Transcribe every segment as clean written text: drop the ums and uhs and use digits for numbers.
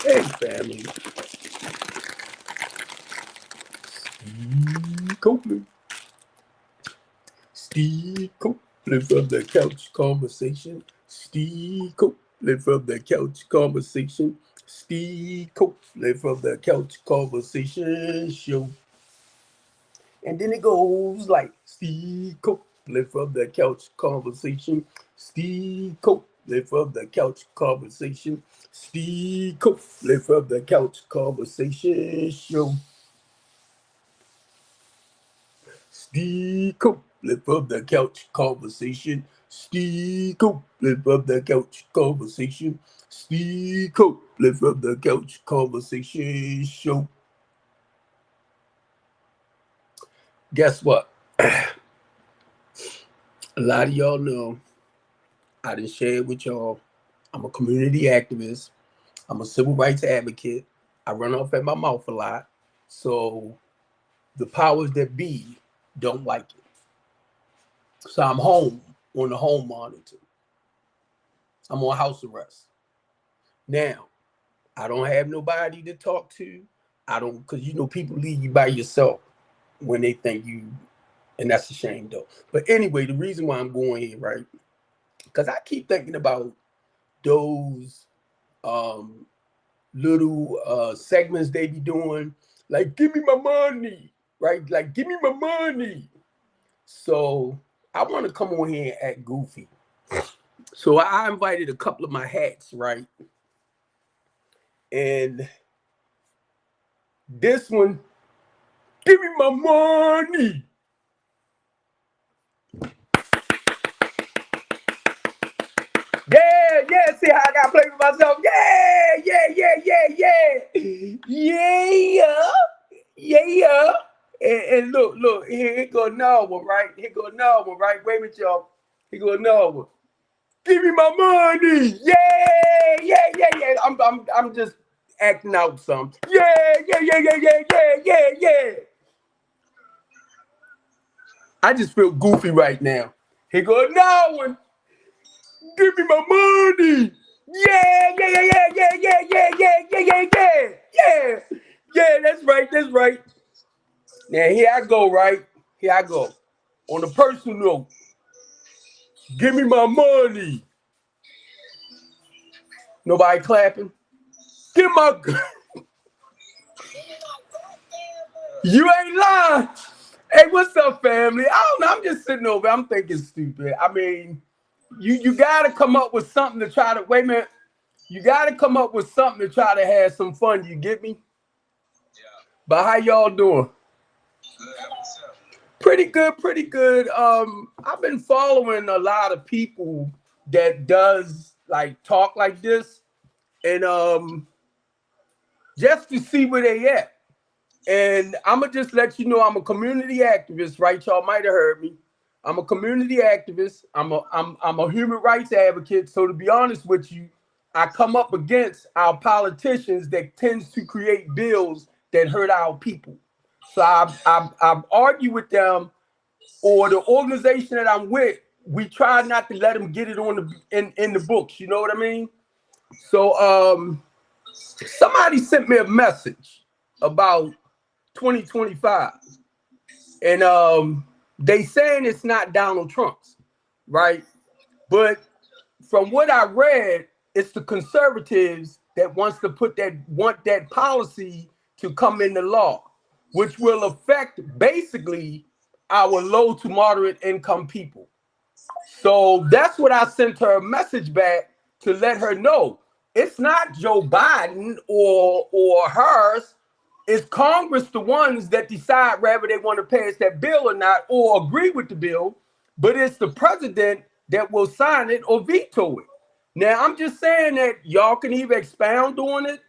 Hey, family. Copeland. Steve Copeland from the Couch Conversation. Steve Copeland from the Couch Conversation. Steve Copeland from the Couch Conversation Show. And then it goes like Steve Copeland from the Couch Conversation. Steve Copeland from the Couch Conversation. Steve Copeland from the Couch Conversation Show. Steve Copeland from the Couch Conversation. Steve Copeland from the Couch Conversation. Steve Copeland from the Couch Conversation Show. Guess what? A lot of y'all know I done shared with y'all. I'm a community activist. I'm a civil rights advocate. I run off at my mouth a lot. So the powers that be don't like it. So I'm home on the home monitor. I'm on house arrest. Now, I don't have nobody to talk to. I don't, because you know, people leave you by yourself when they think you, and that's a shame though. But anyway, the reason why I'm going here, right? Because I keep thinking about those little segments they be doing, like, give me my money, right? Like, give me my money. So I want to come on here and act goofy. So I invited a couple of my hats, right? And this one, give me my money. Yeah, see how I got to play with myself? Yeah. And look, here go another one, right? Here go another one, right? Wait a minute, y'all. Here go another one. Give me my money. Yeah. I'm just acting out some. Yeah. I just feel goofy right now. Here go another one. Give me my money. Yeah. Yeah, that's right. Now here I go, right? Here I go. On a personal note, give me my money. Nobody clapping. Give my You ain't lying. Hey, what's up, family? I don't know. I'm just sitting over. I'm thinking stupid. I mean, you gotta come up with something to try to wait a minute. You gotta come up with something to try to have some fun. You get me? Yeah. But how y'all doing? Pretty good. I've been following a lot of people that does like talk like this, and just to see where they at. And I'm gonna just let you know I'm a community activist, right? Y'all might have heard me. I'm a community activist. I'm a human rights advocate. So to be honest with you, I come up against our politicians that tends to create bills that hurt our people. So I've argued with them, or the organization that I'm with. We try not to let them get it on in the books. You know what I mean? So somebody sent me a message about 2025, and they saying it's not Donald Trump's, right? But from what I read, it's the conservatives that want that policy to come into law, which will affect basically our low to moderate income people. So that's what I sent her a message back to let her know. It's not Joe Biden or hers. It's Congress the ones that decide whether they want to pass that bill or not, or agree with the bill. But it's the president that will sign it or veto it. Now, I'm just saying that y'all can either expound on it,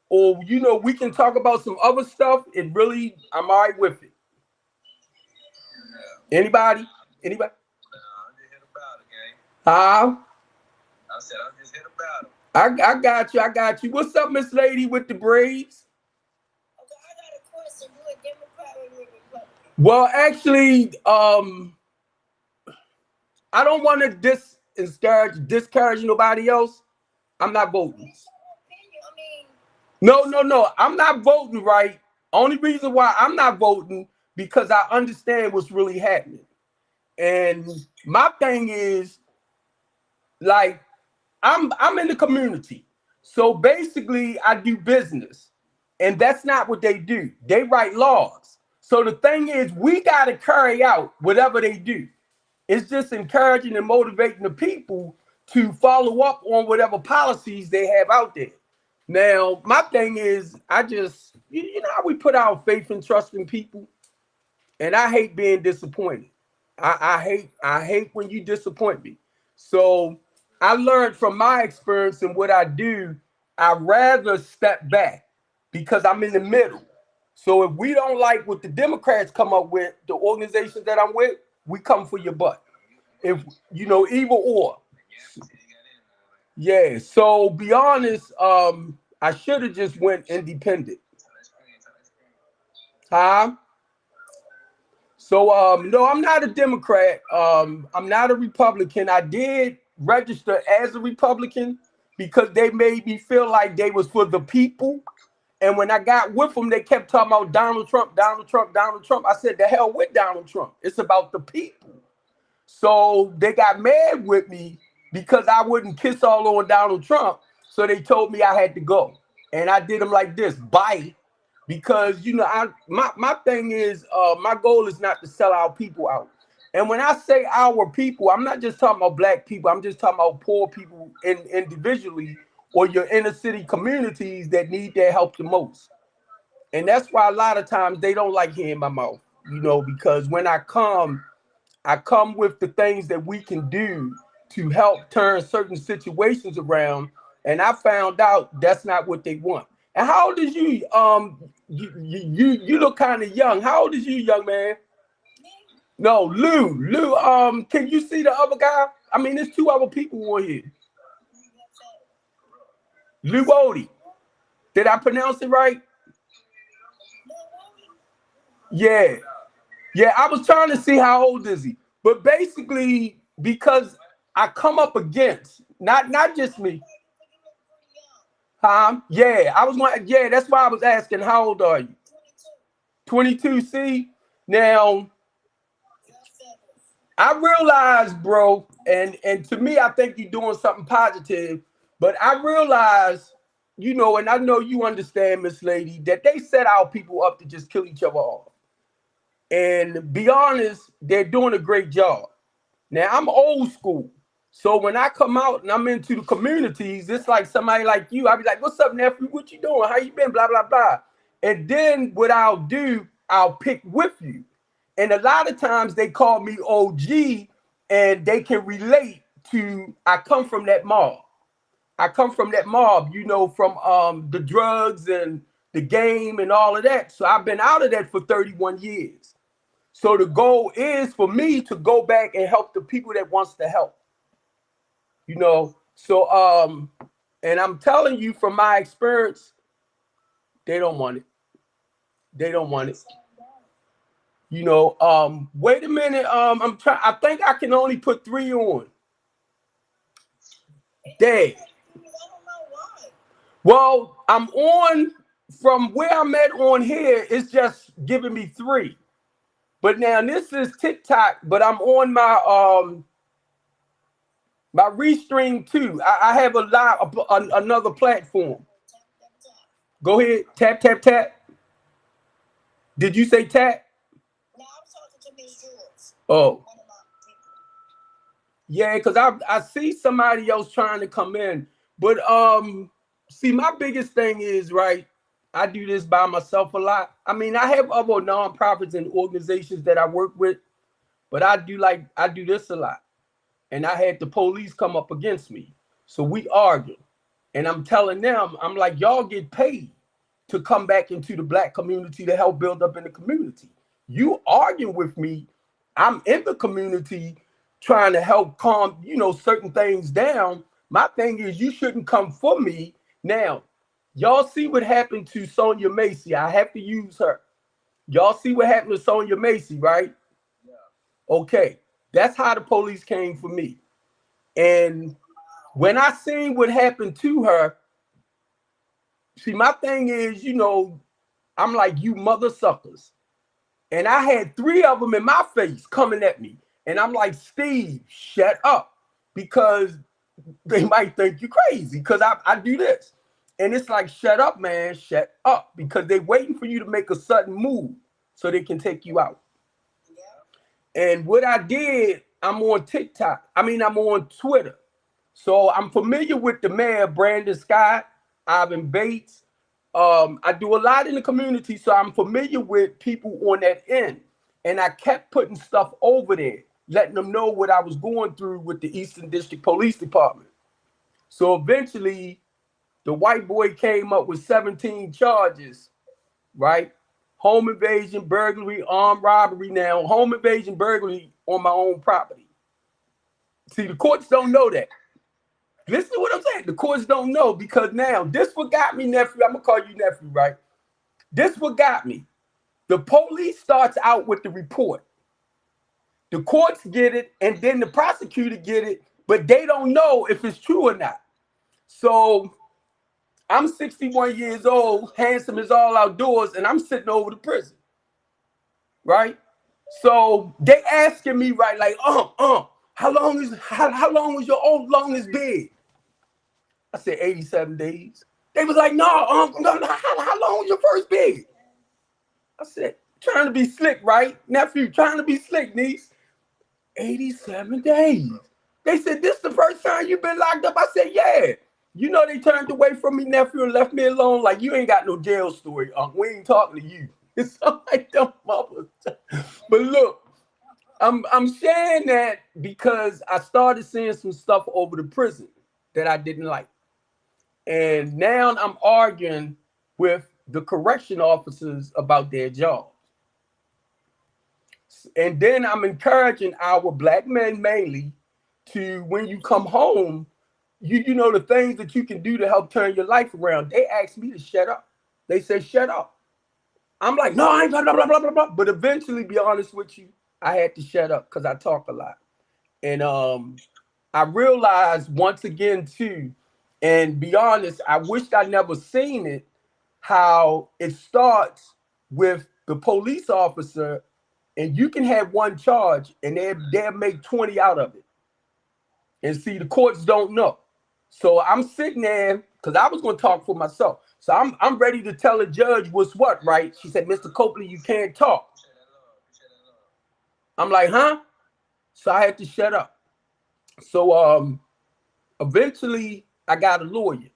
or we can talk about some other stuff. I'm all right with it. Anybody? Anybody? I'm just hit about it, gang. How? I said I'm just hit about it. I got you. What's up, Miss Lady with the braids? Okay, I got a question. You a Democrat or you a Republican? Well, actually, I don't want to discourage nobody else. I'm not voting. It's your opinion. I mean, No, no, no. I'm not voting right. Only reason why I'm not voting because I understand what's really happening. And my thing is like I'm in the community. So basically I do business. And that's not what they do. They write laws. So the thing is we got to carry out whatever they do. It's just encouraging and motivating the people to follow up on whatever policies they have out there. Now, my thing is, I just, you know how we put our faith and trust in people? And I hate being disappointed. I hate when you disappoint me. So I learned from my experience and what I do, I rather step back because I'm in the middle. So if we don't like what the Democrats come up with, the organizations that I'm with, we come for your butt. If you know, either or. Yeah. So be honest, I should have just went independent. Huh? So no, I'm not a Democrat. I'm not a Republican. I did register as a Republican because they made me feel like they was for the people. And when I got with them, they kept talking about Donald Trump, Donald Trump, Donald Trump. I said, the hell with Donald Trump. It's about the people. So they got mad with me because I wouldn't kiss all on Donald Trump. So they told me I had to go. And I did them like this, bye. Because you know, my thing is my goal is not to sell our people out. And when I say our people, I'm not just talking about black people, I'm just talking about poor people individually or your inner city communities that need their help the most. And that's why a lot of times they don't like hearing my mouth, you know, because when I come with the things that we can do to help turn certain situations around. And I found out that's not what they want. And how old is you? You look kind of young. How old is you, young man? No, Lou. Lou, can you see the other guy? I mean, there's two other people on here. Lou Odie. Did I pronounce it right? Yeah. Yeah, I was trying to see how old is he. But basically, because I come up against, not just me. Huh? Yeah, I was one. Yeah, that's why I was asking, how old are you? 22. See? Now, I realize, bro, and to me, I think you're doing something positive, but I realize, you know, and I know you understand, Miss Lady, that they set our people up to just kill each other off. And be honest, they're doing a great job. Now I'm old school. So when I come out and I'm into the communities, it's like somebody like you. I'll be like, what's up, nephew? What you doing? How you been? Blah, blah, blah. And then what I'll do, I'll pick with you. And a lot of times they call me OG and they can relate to I come from that mob. I come from that mob, you know, from the drugs and the game and all of that. So I've been out of that for 31 years. So the goal is for me to go back and help the people that wants to help, you know. So and I'm telling you from my experience, they don't want it. They don't want it. You know, wait a minute. I'm trying. I think I can only put three on. There. Well, I'm on from where I'm at on here, it's just giving me three. But now this is TikTok, but I'm on my Restream too. I have a lot another platform. Go ahead, tap tap tap. Did you say tap? Oh, yeah, because I see somebody else trying to come in, but see my biggest thing is right. I do this by myself a lot. I mean, I have other nonprofits and organizations that I work with, but I do this a lot. And I had the police come up against me. So we argue. And I'm telling them, I'm like, y'all get paid to come back into the black community to help build up in the community. You arguing with me, I'm in the community trying to help calm, you know, certain things down. My thing is you shouldn't come for me. Now, y'all see what happened to Sonia Macy. I have to use her. Y'all see what happened to Sonia Macy, right? Okay. That's how the police came for me. And when I seen what happened to her, see, my thing is, you know, I'm like, you mother suckers. And I had 3 of them in my face coming at me. And I'm like, Steve, shut up. Because they might think you crazy because I do this. And it's like, shut up, man, shut up. Because they're waiting for you to make a sudden move so they can take you out. And what I did, I'm on TikTok. I'm on Twitter. So I'm familiar with the mayor, Brandon Scott, Ivan Bates. I do a lot in the community, so I'm familiar with people on that end. And I kept putting stuff over there, letting them know what I was going through with the Eastern District Police Department. So eventually, the white boy came up with 17 charges, right? Home invasion, burglary, armed robbery now. Home invasion, burglary on my own property. See, the courts don't know that. Listen to what I'm saying. The courts don't know because now, this what got me, nephew. I'm going to call you nephew, right? This what got me. The police starts out with the report. The courts get it, and then the prosecutor get it, but they don't know if it's true or not. So I'm 61 years old, handsome as all outdoors, and I'm sitting over the prison, right? So they asking me, right, like, how long was your old longest bid? I said 87 days. They was like, no, how long was your first bid? I said, trying to be slick, right? Nephew, trying to be slick, niece. 87 days. They said, this the first time you've been locked up? I said, yeah. You know, they turned away from me, nephew, and left me alone. Like, you ain't got no jail story. We ain't talking to you. It's like them mothers. But look, I'm sharing that because I started seeing some stuff over the prison that I didn't like. And now I'm arguing with the correction officers about their jobs. And then I'm encouraging our black men mainly to, when you come home, you know the things that you can do to help turn your life around. They asked me to shut up. They said, shut up. I'm like, no, I ain't blah, blah, blah, blah, blah. But eventually, be honest with you, I had to shut up because I talk a lot. And I realized once again, too, and be honest, I wished I never seen it, how it starts with the police officer, and you can have one charge, and they'll make 20 out of it. And see, the courts don't know. So I'm sitting there, because I was going to talk for myself. So I'm ready to tell the judge what's what, right? She said, Mr. Copeland, you can't talk. I'm like, huh? So I had to shut up. So eventually I got a lawyer.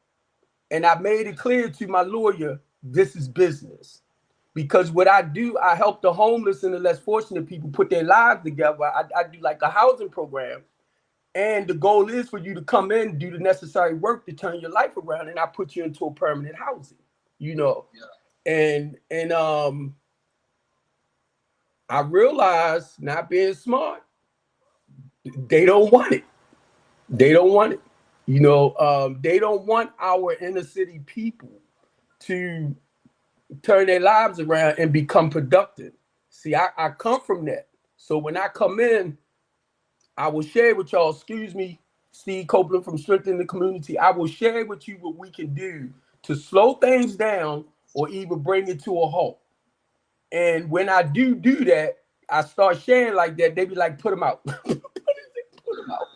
And I made it clear to my lawyer, this is business. Because what I do, I help the homeless and the less fortunate people put their lives together. I do like a housing program. And the goal is for you to come in, do the necessary work to turn your life around, and I put you into a permanent housing, you know. Yeah. And I realized, not being smart, they don't want it. They don't want it. You know, they don't want our inner city people to turn their lives around and become productive. See, I come from that. So when I come in, I will share with y'all, excuse me, Steve Copeland from Strengthening the Community. I will share with you what we can do to slow things down or even bring it to a halt. And when I do that, I start sharing like that. They be like, put them out. Put them out.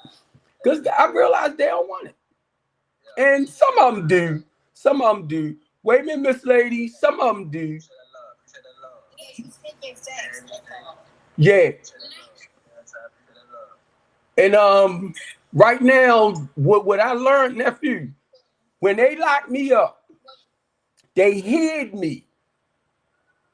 Because I realize they don't want it. And some of them do. Some of them do. Wait a minute, Miss Lady. Some of them do. Yeah. And right now, what I learned, nephew, when they locked me up, they hid me.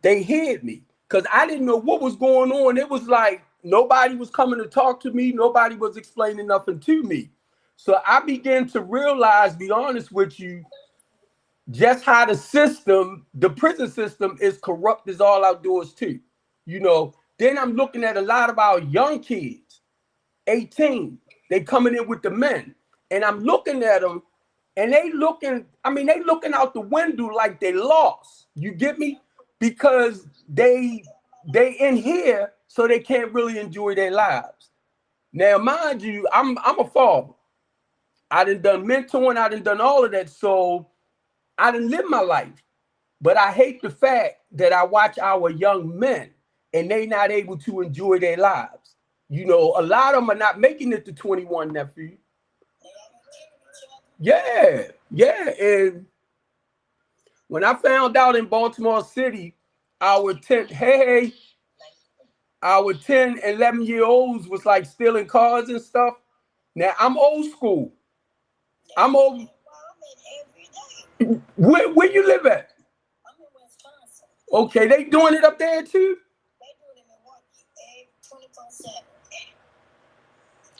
They hid me because I didn't know what was going on. It was like nobody was coming to talk to me. Nobody was explaining nothing to me. So I began to realize, be honest with you, just how the system, the prison system, is corrupt as all outdoors too. You know, then I'm looking at a lot of our young kids, 18. They coming in with the men, and I'm looking at them, and they looking out the window like they lost. You get me? Because they in here, so they can't really enjoy their lives. Now, mind you, I'm a father. I done mentoring, I done all of that. So I done lived my life, but I hate the fact that I watch our young men and they not able to enjoy their lives. You know, a lot of them are not making it to 21, nephew. Yeah, yeah. And when I found out in Baltimore City, our 10, hey, our 10, 11-year olds was like stealing cars and stuff. Now I'm old school. I'm old. Where you live at? I'm in Wisconsin. Okay, they doing it up there too. They do it in Milwaukee 24/7.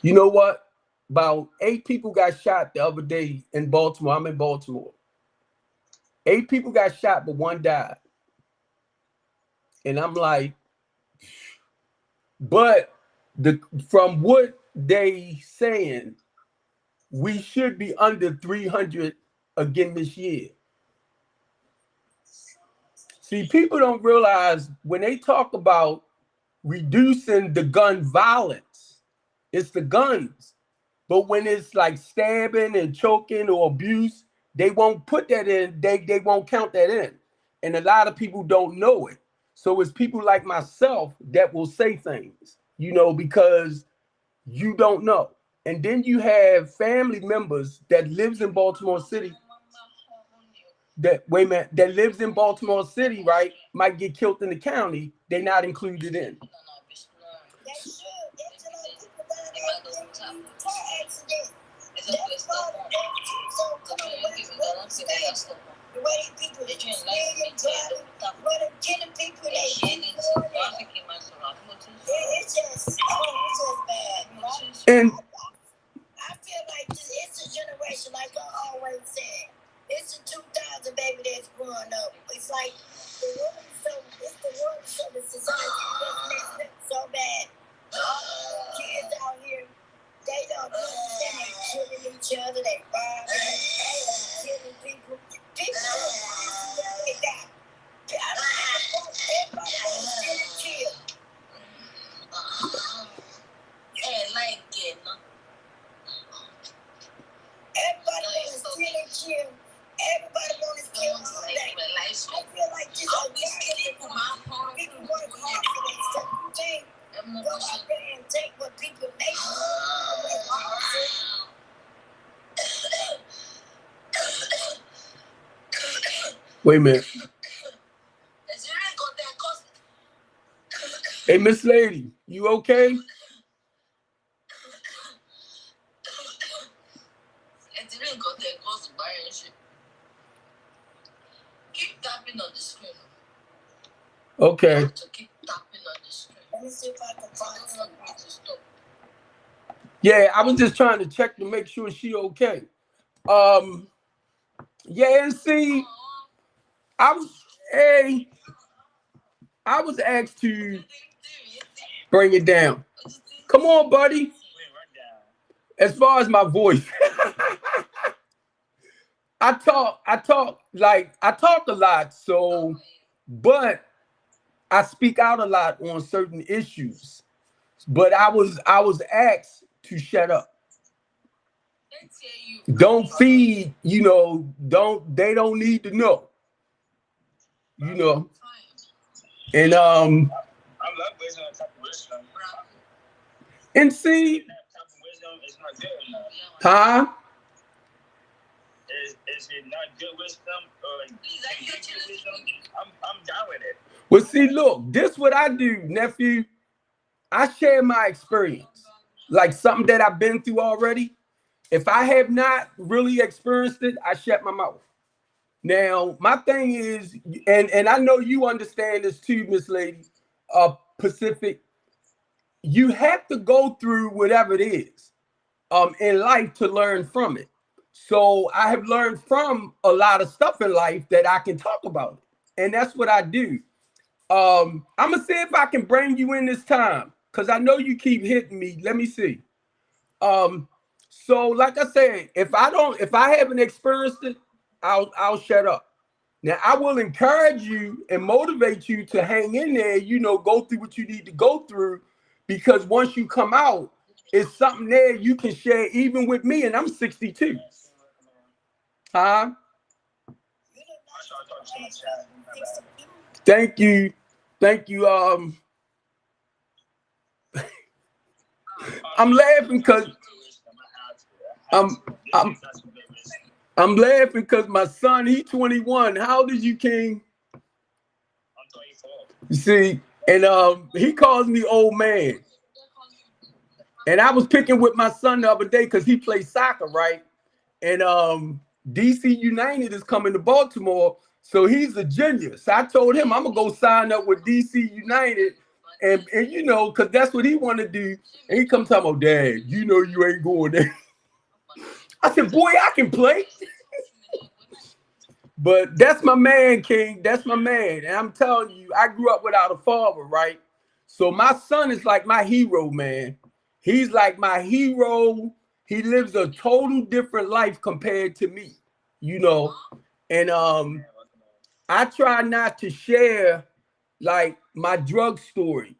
You know what? About 8 people got shot the other day in Baltimore. I'm in Baltimore. 8 people got shot, but one died. And I'm like, but from what they saying, we should be under 300 again this year. See, people don't realize when they talk about reducing the gun violence, it's the guns. But when it's like stabbing and choking or abuse, they won't put that in. They won't count that in. And a lot of people don't know it. So it's people like myself that will say things, you know, because you don't know. And then you have family members that lives in Baltimore City that wait a minute, that lives in Baltimore City, right? Might get killed in the county. They not included in. They should. It's like people die in car accident. That's why so come on, the way these people speeding, driving, where they killing people, they it's just bad. Right? And I feel like it's a generation, like I always said. It's the 2000 baby that's growing up. It's like the world so the society that's messed up so bad. All the kids out here, they don't understand. They killing each other, they robbing, they killing people. People don't they die. Everybody wants to kill and kill. Everybody wants to kill and kill. Everybody wants to kill all day. I feel like this whole people work hard for themselves. You can't go out there and take what people make. wait a minute. Hey, Miss Lady, you okay? Keep tapping on the screen. Okay. Keep tapping on the screen. Let me see if I can find something. Yeah, I was just trying to check to make sure she okay. Yeah, and see, I was asked to bring it down. Come on, buddy. As far as my voice, I talk a lot, so but I speak out a lot on certain issues. But I was asked to shut up. Don't feed, you know, they don't need to know. You know. And and see, huh? Is it not good wisdom or wisdom? I'm down with it. Well, see, look, this what I do, nephew. I share my experience, like something that I've been through already. If I have not really experienced it, I shut my mouth. Now, my thing is, and I know you understand this too, Miss Lady, Pacific. You have to go through whatever it is, in life to learn from it. So I have learned from a lot of stuff in life that I can talk about, and that's what I do. I'm gonna see if I can bring you in this time, because I know you keep hitting me. Let me see. So like I said, if I haven't experienced it, I'll shut up. Now I will encourage you and motivate you to hang in there, you know, go through what you need to go through, because once you come out, it's something there you can share even with me, and I'm 62. Huh? started talking to my chat. My bad. Thank you. Thank you. I'm laughing because I'm laughing because my son, he 21. How old is you, King? I'm 24. You see, and he calls me old man. And I was picking with my son the other day because he plays soccer, right? And DC United is coming to Baltimore, so he's a junior. So I told him I'm gonna go sign up with DC United, and you know, because that's what he want to do. And he comes talking about, Dad, you know you ain't going there. I said, boy, I can play. But that's my man, King. That's my man. And I'm telling you, I grew up without a father, right? So my son is like my hero, man. He's like my hero. He lives a total different life compared to me, you know. And I try not to share like my drug story.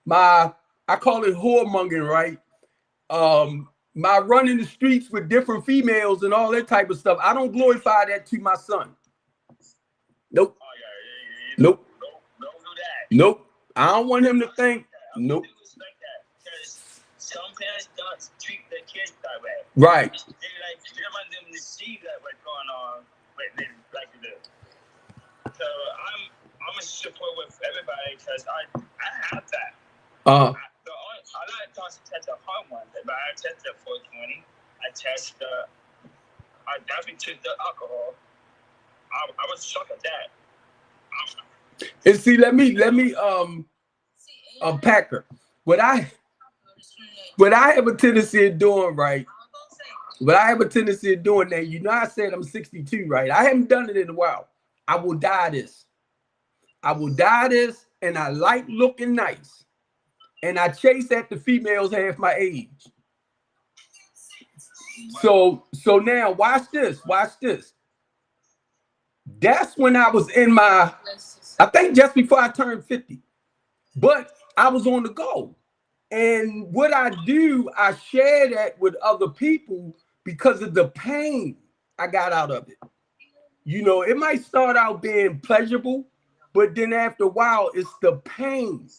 I call it whoremongering, right? My running the streets with different females and all that type of stuff. I don't glorify that to my son. Nope. Oh, yeah. Nope. Don't do that. Nope. I don't want him to think. Nope. Respect that, because some parents don't treat their kids that way. Right. They want them to see that what's going on, what they like to do. So I'm a support with everybody because I have that. I like to test the hard ones, but I test the 420. I test I definitely took the alcohol. I was shocked at that. And see, let me unpack her. What I have a tendency of doing, right? What I have a tendency of doing that, you know, I said I'm 62, right? I haven't done it in a while. I will die this. I will die this, and I like looking nice. And I chase after females half my age. So now watch this. Watch this. That's when I was in my, I think just before I turned 50. But I was on the go. And what I do, I share that with other people because of the pain I got out of it. You know, it might start out being pleasurable, but then after a while, it's the pain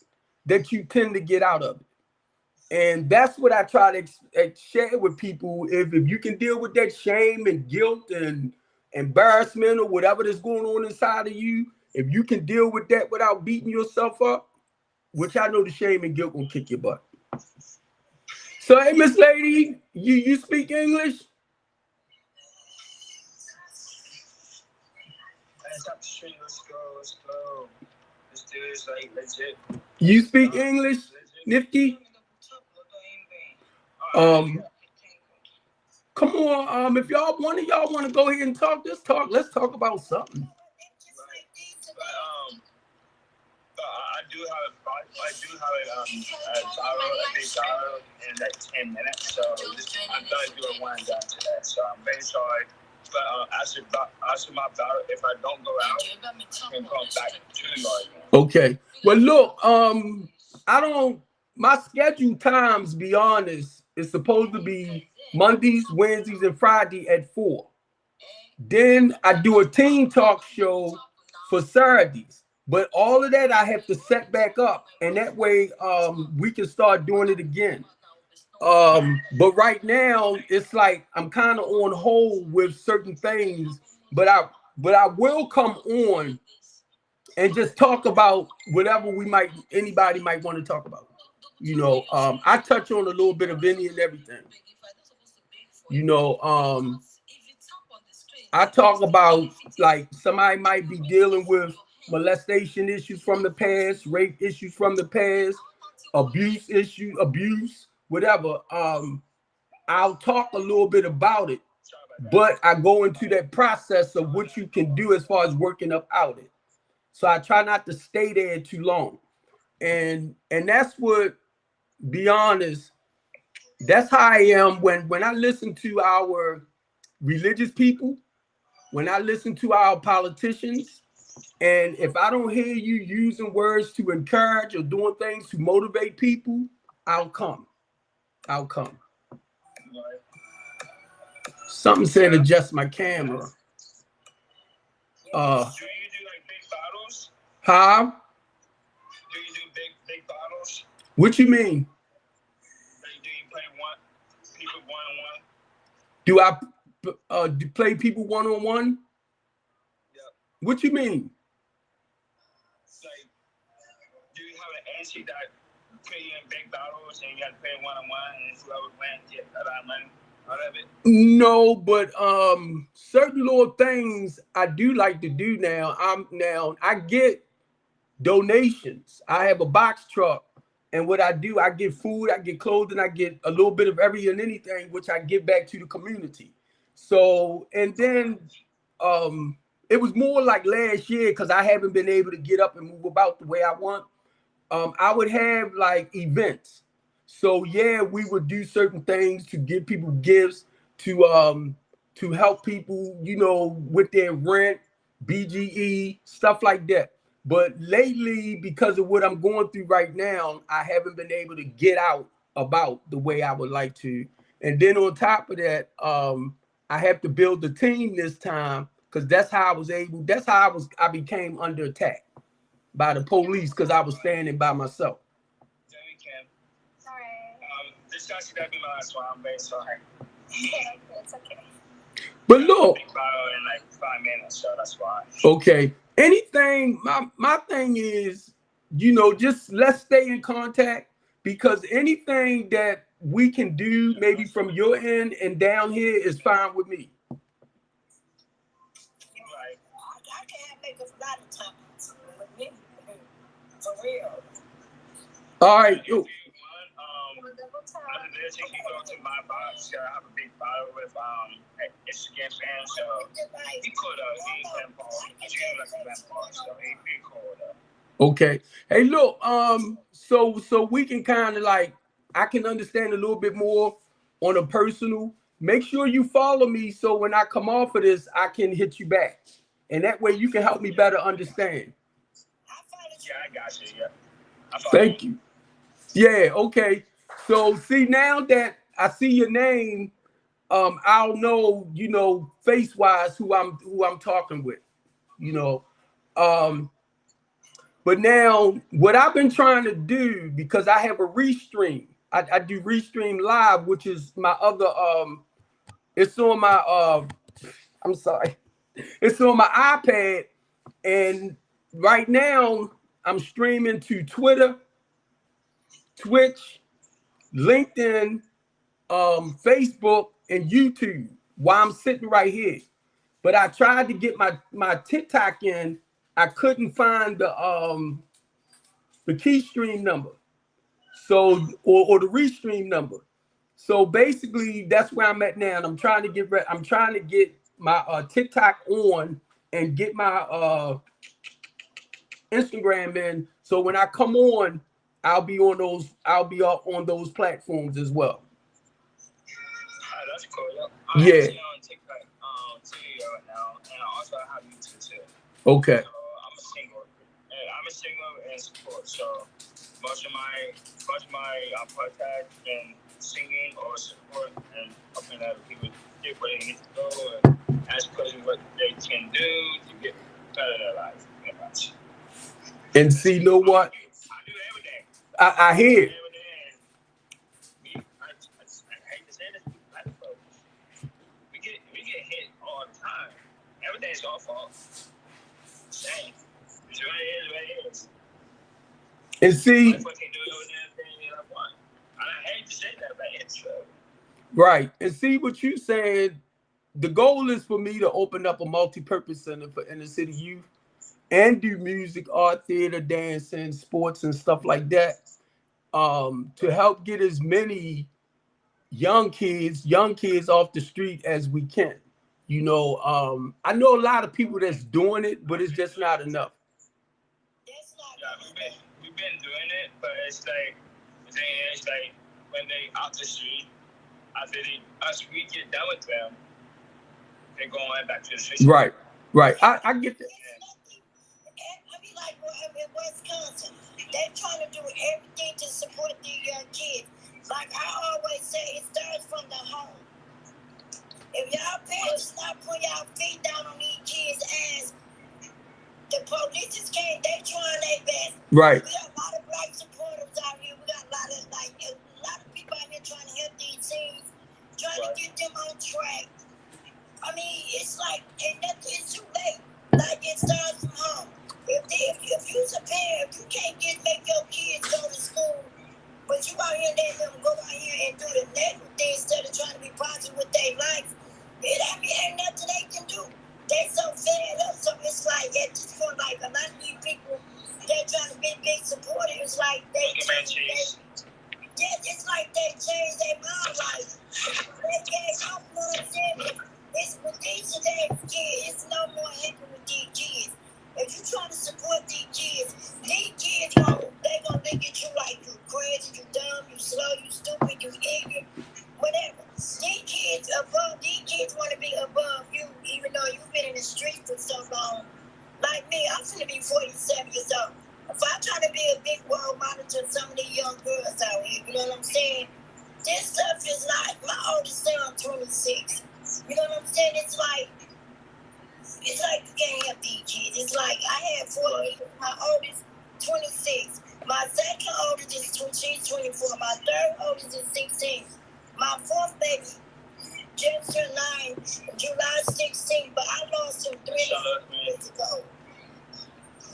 that you tend to get out of it. And that's what I try to share with people. If you can deal with that shame and guilt and embarrassment or whatever that's going on inside of you, if you can deal with that without beating yourself up, which I know the shame and guilt will kick your butt. So, hey, Miss Lady, you speak English? Let's go. This dude is like legit. You speak English, Nifty? Come on, if one of y'all want to go ahead and talk, just talk. Let's talk about something. I do have a big dollar in like 10 minutes, so I'm gonna do it one and done today. So I'm very sorry. But after my battle, if I don't go out, I can come back to you again. Okay. Well, look, my schedule times, be honest, is supposed to be Mondays, Wednesdays, and Friday at 4. Then I do a team talk show for Saturdays. But all of that I have to set back up, and that way we can start doing it again. But right now it's like I'm kind of on hold with certain things, but I will come on and just talk about whatever anybody might want to talk about. You know, I touch on a little bit of any and everything. You know, I talk about like somebody might be dealing with molestation issues from the past, rape issues from the past, abuse, whatever. I'll talk a little bit about it, but I go into that process of what you can do as far as working up out it. So I try not to stay there too long. And that's what, be honest, that's how I am when I listen to our religious people, when I listen to our politicians, and if I don't hear you using words to encourage or doing things to motivate people, I'll come. Something said adjust my camera. Do you do like big bottles? Huh? Do you do big bottles? What you mean? Like, do you play people one on one? Do I play people one on one? Yep. What you mean? Like, do you have an auntie that put you in big bottles and you got to play one on one, and whoever wins get a lot of money out of it? No, but certain little things I do like to do now. I get donations. I have a box truck, and what I do, I get food, I get clothing, I get a little bit of every and anything, which I give back to the community. So, and then it was more like last year because I haven't been able to get up and move about the way I want. I would have like events. So yeah, we would do certain things to give people gifts to help people, with their rent, BGE, stuff like that. But lately, because of what I'm going through right now, I haven't been able to get out about the way I would like to. And then on top of that, I have to build the team this time because that's how I became under attack by the police because I was standing by myself. Yeah, we can. Sorry. This is actually gonna be my last one. I'm very sorry. It's okay. But look, in like 5 minutes, so that's why. Okay. Anything, my thing is, just let's stay in contact because anything that we can do, maybe from your end and down here, is fine with me. Right. I can't make a lot of topics with me. For real. All right. After this, you can go to my box. I have a big bottle with Instagram fans, so he could Okay. Hey, look. So we can kind of like I can understand a little bit more on a personal. Make sure you follow me so when I come off of this, I can hit you back, and that way you can help me better understand. Yeah, I got you. Yeah. Thank you. Yeah. Okay. So see now that I see your name, I'll know, face wise who I'm talking with, you know. But now what I've been trying to do, because I have a restream, I do restream live, which is my other it's on my I'm sorry, it's on my iPad, and right now I'm streaming to Twitter, Twitch, LinkedIn, Facebook, and YouTube while I'm sitting right here. But I tried to get my TikTok in. I couldn't find the key stream number. So or the restream number. So basically that's where I'm at now. And I'm trying to get my TikTok on and get my Instagram in. So when I come on, I'll be on those platforms as well. That's cool. Yep. I'm actually on TikTok, TV right now, and I also have YouTube too. Okay. So I'm a single and support. So most of my podcast and singing or support and helping other people get where they need to go and ask questions what they can do to get better in their life. And see, you know what? I do everything. I hear it. I hate to say this, black folks. We get hit all the time. Everything's our fault. Same. It's what it is. And see, I hate to say that, but it's true. Right. And see what you said. The goal is for me to open up a multi-purpose center for inner city youth and do music, art, theater, dancing, sports, and stuff like that. To help get as many young kids off the street as we can. I know a lot of people that's doing it, but it's just not enough. Yeah, we've been doing it, but it's like the thing is like when they out the street, after we get done with them, they're going back to the street. Right. I get that. I mean, like in Wisconsin, they're trying to do everything to support the young kids. Like I always say, it starts from the home. If y'all parents not put y'all feet down on these kids' ass, Right. We got a lot of black supporters out here. We got a lot of people out here trying to help these teams, trying to get them on track. I mean, it's like, it's too late. Like, it starts from home. If you're a parent, if you can't make your kids go to school, but you out here letting them go out here and do the negative things instead of trying to be positive with their life, ain't nothing they can do. They so fed up, so it's like at this point, like a lot of these people, they're trying to be big supporters. It's like it's like they changed their mind. Like they gave up, you know what I'm saying? It's with these today's kids, it's no more happening with these kids. If you trying to support these kids they gonna look at you like you crazy, you dumb, you slow, you stupid, you ignorant, whatever. These kids want to be above you, even though you've been in the streets for so long. Like me, I'm gonna be 47 years old. If I try to be a big role model to some of these young girls out here, you know what I'm saying? This stuff is like, my oldest son, 26. You know what I'm saying? It's like you can't help these kids. It's like I had 4 kids. My oldest, 26. My second oldest is she's 24. My third oldest is 16. My fourth baby just turned 9 July 16. But I lost him 3 years ago.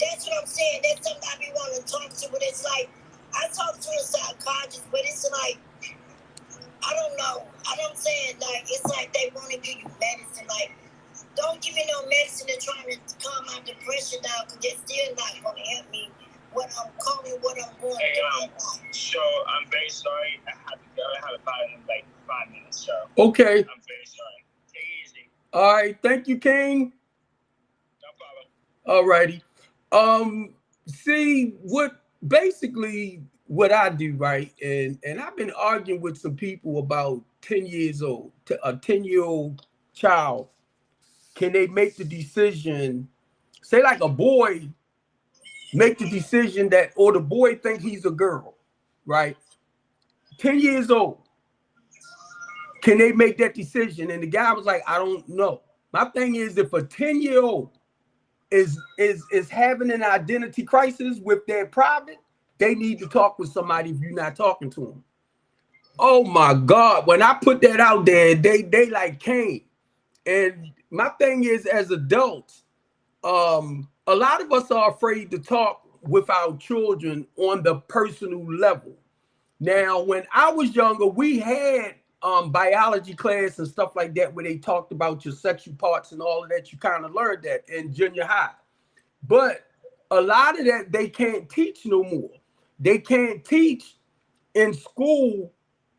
That's what I'm saying. That's something I be wanting to talk to. But it's like I talk to a psychologist, but it's like I don't know. I don't say it like it's like they want to give you medicine. Like, don't give me no medicine to try to calm my depression down because they're still not going to help me. What I'm going through. So I'm very sorry. I have to go. I have about like 5 minutes. So okay. I'm very sorry. Take it easy. All right. Thank you, King. No problem. All righty. See what I do, right? And I've been arguing with some people about 10 years old, a 10-year-old child. Can they make the decision? Say like a boy make the decision that, or the boy think he's a girl, right? 10 years old. Can they make that decision? And the guy was like, I don't know. My thing is, if a 10-year-old is having an identity crisis with their private, they need to talk with somebody if you're not talking to them. Oh my God. When I put that out there, they like came. And my thing is, as adults, a lot of us are afraid to talk with our children on the personal level. Now, when I was younger, we had biology class and stuff like that where they talked about your sexual parts and all of that. You kind of learned that in junior high. But a lot of that they can't teach no more. They can't teach in school,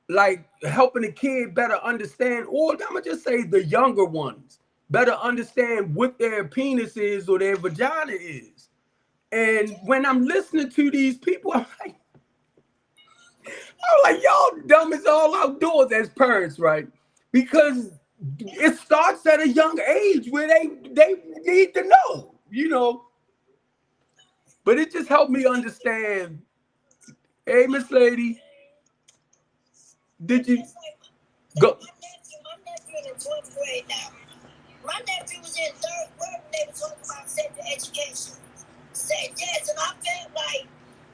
like helping the kid better understand, or I'm gonna just say the younger ones better understand what their penis is or their vagina is. And when I'm listening to these people, I'm like, y'all dumb as all outdoors as parents, right? Because it starts at a young age where they need to know, you know. But it just helped me understand. Hey, Miss Lady, did you go? My nephew in the 12th grade now. My nephew was in 3rd grade when they were talking about sexual education. Said yes, and I felt like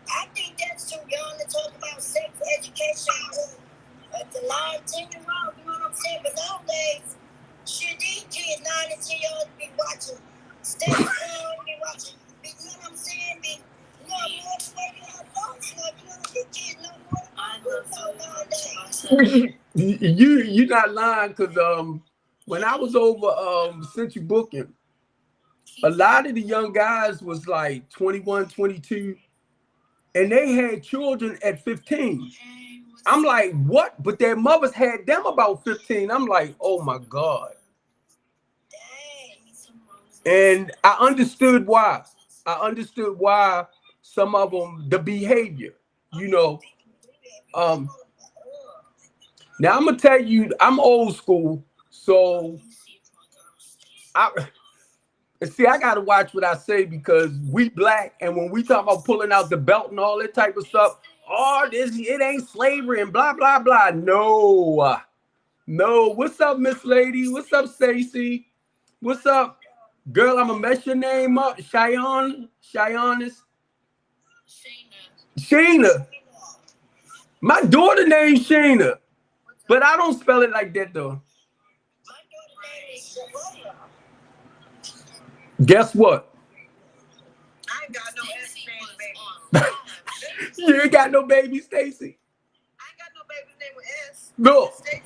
I think that's too young to talk about sex education. The 9-10-year-old, you know what I'm saying? But nowadays, shit, these kids 9 and 10-year-olds be watching. Stay around, be watching. You know what I'm saying? More motivated adults. You know, these kids know more nowadays. You're not lying, because when I was over Central Booking, a lot of the young guys was like 21, 22, and they had children at 15. I'm like, what? But their mothers had them about 15. I'm like, oh my God. And I understood why. I understood why some of them, the behavior, you know. Now I'm gonna tell you, I'm old school, so I gotta watch what I say, because we black, and when we talk about pulling out the belt and all that type of stuff, oh, it ain't slavery and blah blah blah. No. What's up, Miss Lady? What's up, Stacy? What's up, girl? I'm gonna mess your name up, Cheyenne. Sheena. My daughter named Sheena, but I don't spell it like that though. Guess what? I ain't got no S name, baby. You ain't got no baby, Stacy. I ain't got no baby's name with S. Look, Stacey.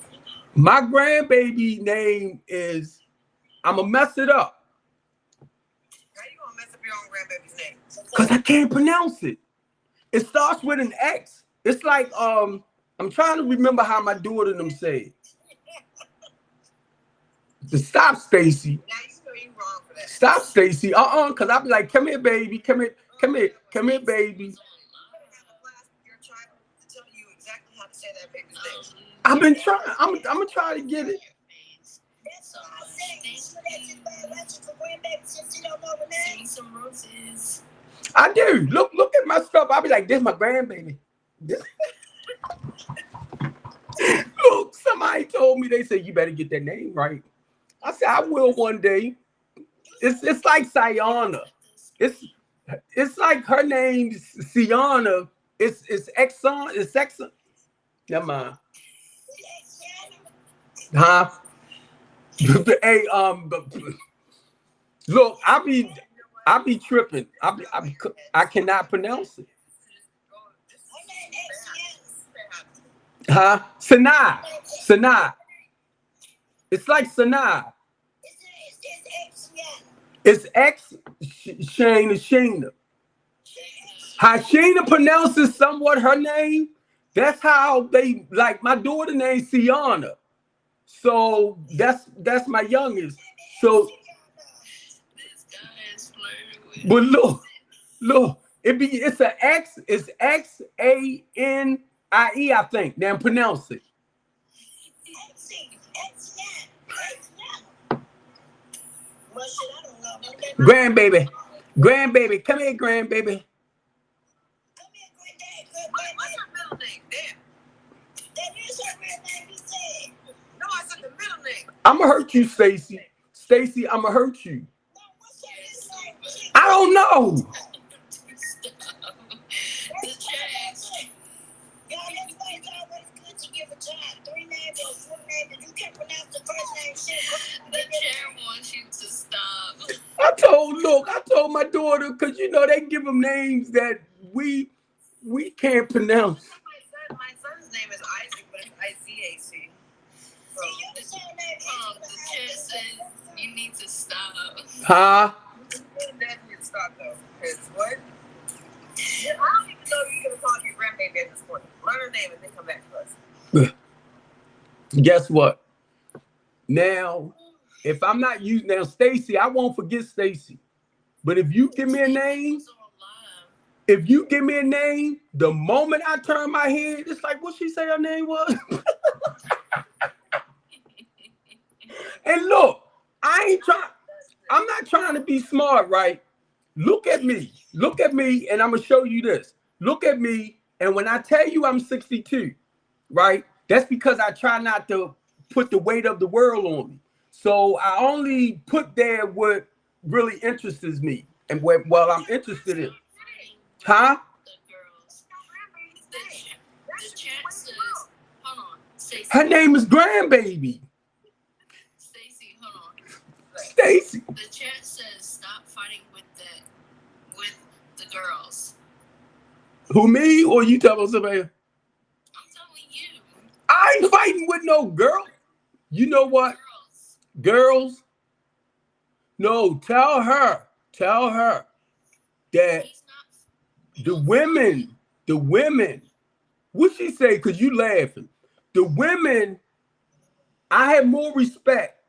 my grandbaby name is. I'ma mess it up. How you gonna mess up your own grandbaby's name? Cause I can't pronounce it. It starts with an X. It's like I'm trying to remember how my daughter them say it. Stop, Stacy. Now you know you wrong for that. Stop, Stacy. Cause I'll be like, come here, baby. Come here, baby. Your child to tell you exactly how to say that baby's name. I've been trying. I'm gonna try to get it. That's why I said you let your biological grandbaby since you don't know the name. Some roses. I do. Look at my stuff. I'll be like, this my grandbaby. Look, somebody told me, they said, you better get that name right. I said, I will one day. It's like Sayana. It's like her name's Siana. It's Exxon. It's Exxon. Never mind. Huh? Hey, look, I be tripping. I cannot pronounce it. Huh? Sanaa. It's like Sanaa. It's X Sheena. How Sheena pronounces somewhat her name, that's how they like my daughter named Siana. So that's my youngest. So but look, it's an X, it's Xanie, I think. Now pronounce it. Grandbaby, come here, grandbaby. What's her middle name? Damn. That is her real name, you said. No, I said the middle name. I'ma hurt you, Stacy. Stacy, I'ma hurt you. I don't know. I told my daughter, because you know they give them names that we can't pronounce. My son's name is Isaac, but it's IZAC. The chat says you need to stop. Huh? Dad need to stop though. Because what? I don't even know you can call your grandbaby at this point. Learn her name and then come back to us. Guess what? Now, if I'm not using now, Stacy, I won't forget Stacy. But if you give me a name, the moment I turn my head, it's like what she say her name was. And look, I'm not trying to be smart, right? Look at me, and I'm gonna show you this. Look at me, and when I tell you I'm 62, right? That's because I try not to put the weight of the world on me. So I only put there what really interests me and what I'm interested in. Huh? Her name is Grandbaby. Stacy, hold on. Stacy. The chat says stop fighting with the girls. Who, me or you talking somebody? I'm telling you. I ain't fighting with no girl. You know what? Girls. No, tell her that the women, what she say? Cause you laughing. The women, I have more respect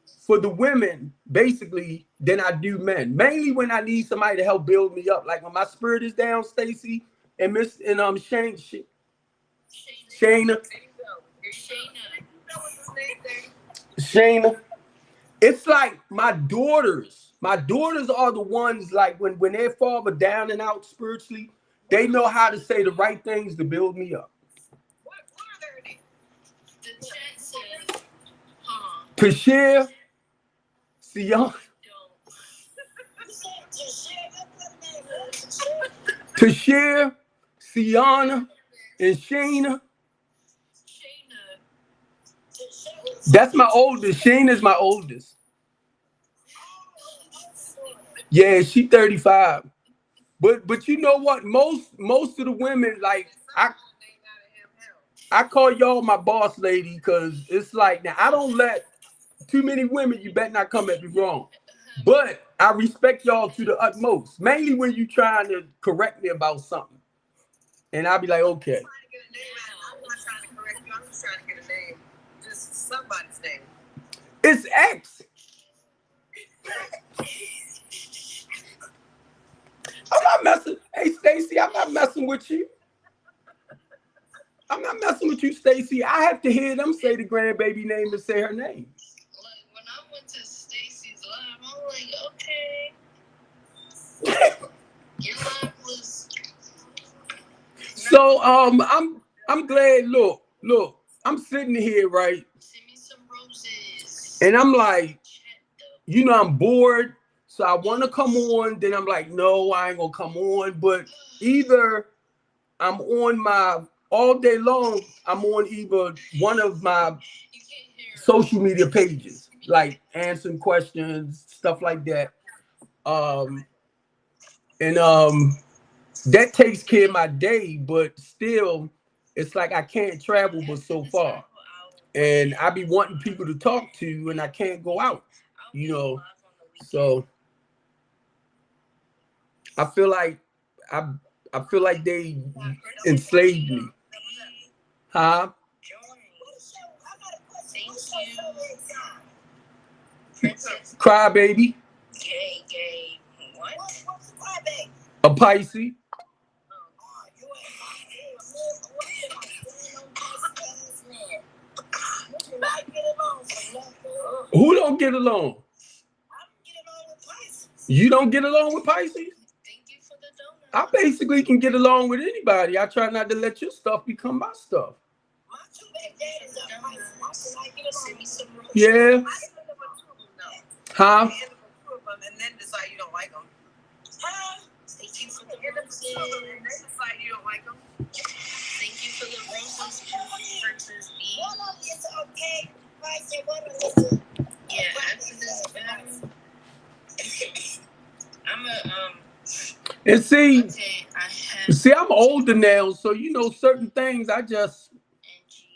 for the women basically than I do men. Mainly when I need somebody to help build me up. Like when my spirit is down, Stacy and Shayna. It's like my daughters. My daughters are the ones like when they're farther down and out spiritually, they know how to say the right things to build me up. What are their names? The chat says, Tashir, Sion. Tashir, Sienna, and Shayna. That's my oldest. Shayna's my oldest. Yeah, she 35. But you know what? Most of the women, like, I call y'all my boss lady because it's like, now I don't let too many women, you better not come at me wrong. But I respect y'all to the utmost. Mainly when you trying to correct me about something. And I'll be like, okay. I'm not trying to correct you. I'm just trying to get a name. Just somebody's name. It's X. I'm not messing. Hey, Stacy, I'm not messing with you. I'm not messing with you, Stacy. I have to hear them say the grandbaby name and say her name. Like when I went to Stacy's live, I'm like, okay. Your live was. So I'm glad. Look, I'm sitting here, right? Send me some roses. And I'm like, you know, I'm bored. So I want to come on. Then I'm like, no, I ain't gonna come on. But either I'm on my all day long, I'm on either one of my social media pages, like answering questions, stuff like that. And that takes care of my day, but still, it's like I can't travel but so far. And I be wanting people to talk to, and I can't go out, you know. So I feel like I I feel like they enslaved me. Huh? Cry baby. Gay. What? A Pisces. Who don't get along? You don't get along with Pisces? Thank you for the donut. I basically can get along with anybody. I try not to let your stuff become my stuff. Yeah. Huh? And then decide you don't like them. Thank you for the roses. And then decide you don't like them. Thank you for the roses, Princess B. It's okay. Yeah, after this battle, I'm a And see, okay, I have see, I'm older now, so you know certain things I just NG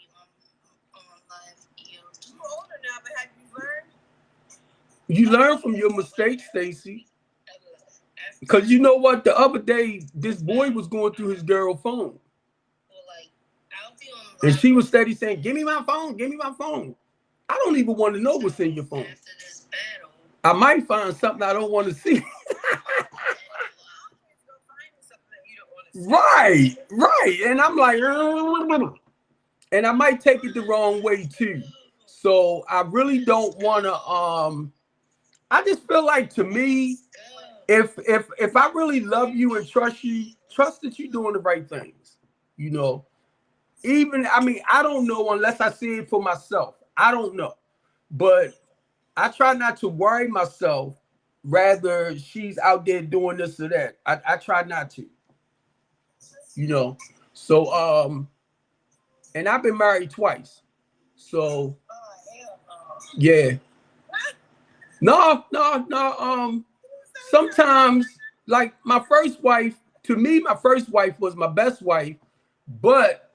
on live yield. You're older now, but have you learned? you learn from your mistakes, Stacy. Because you know what? The other day, this boy was going through his girl's phone. Well, like, I'll be on live And she was steady saying, give me my phone, give me my phone. I don't even want to know what's in your phone. after this battle. I might find something I don't want to see. Right. And I'm like, and I might take it the wrong way too. So I really don't want to, I just feel like, to me, if I really love you and trust you, trust that you're doing the right things, you know. Even, I mean, I don't know unless I see it for myself. I don't know. But I try not to worry myself, rather she's out there doing this or that. I try not to. You know. So and I've been married twice. So yeah. No. Sometimes, like my first wife, to me, my first wife was my best wife, but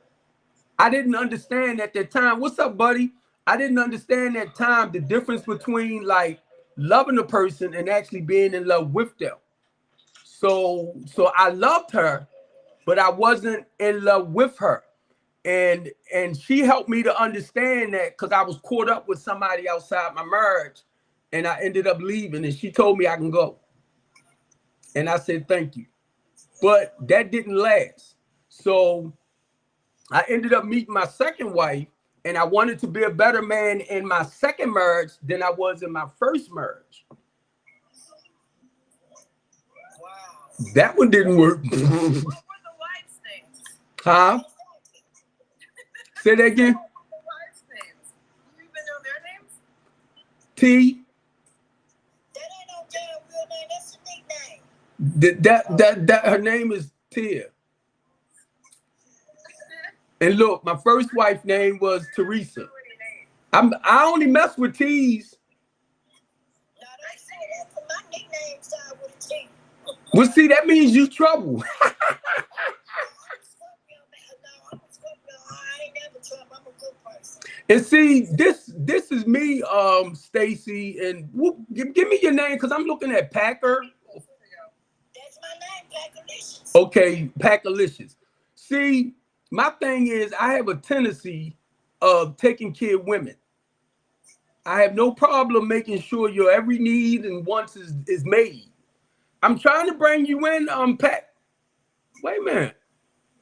I didn't understand at that time. What's up, buddy? I didn't understand at time the difference between like loving a person and actually being in love with them. So I loved her, but I wasn't in love with her. And she helped me to understand that, because I was caught up with somebody outside my marriage, and I ended up leaving, and she told me I can go. And I said, thank you. But that didn't last. So I ended up meeting my second wife, and I wanted to be a better man in my second marriage than I was in my first marriage. Wow. That one didn't work. What were the wives' names? Huh? Say that again. What were the wives' names? Do you even know their names? T. That ain't no damn real name. That's a nickname. That her name is Tia. And look, my first wife's name was Teresa. I only mess with T's. No, they say that, but my nickname started with a T. Well, see, that means you trouble. I'm a Scorpio, man. No, I'm a Scorpio. I ain't never trouble. I'm a good person. And see, this is me, Stacy, and give me your name because I'm looking at Packer. That's my name, Packalicious. Okay, Packalicious. See, my thing is I have a tendency of taking care of women. I have no problem making sure your every need and wants is made. I'm trying to bring you in, Pack. Wait a minute.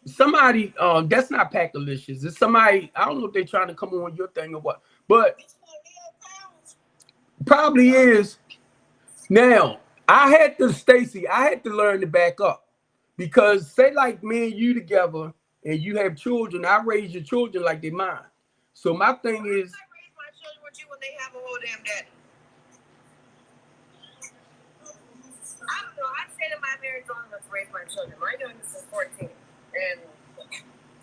Somebody, that's not Packalicious. It's somebody, I don't know if they're trying to come on your thing or what, but probably is. Now, Stacy, I had to learn to back up because say like me and you together and you have children, I raise your children like they're mine. So my thing is, I raise my children with you when they have a whole damn daddy. I don't know. I say to my marriage long enough to raise my children. My youngest is 14. And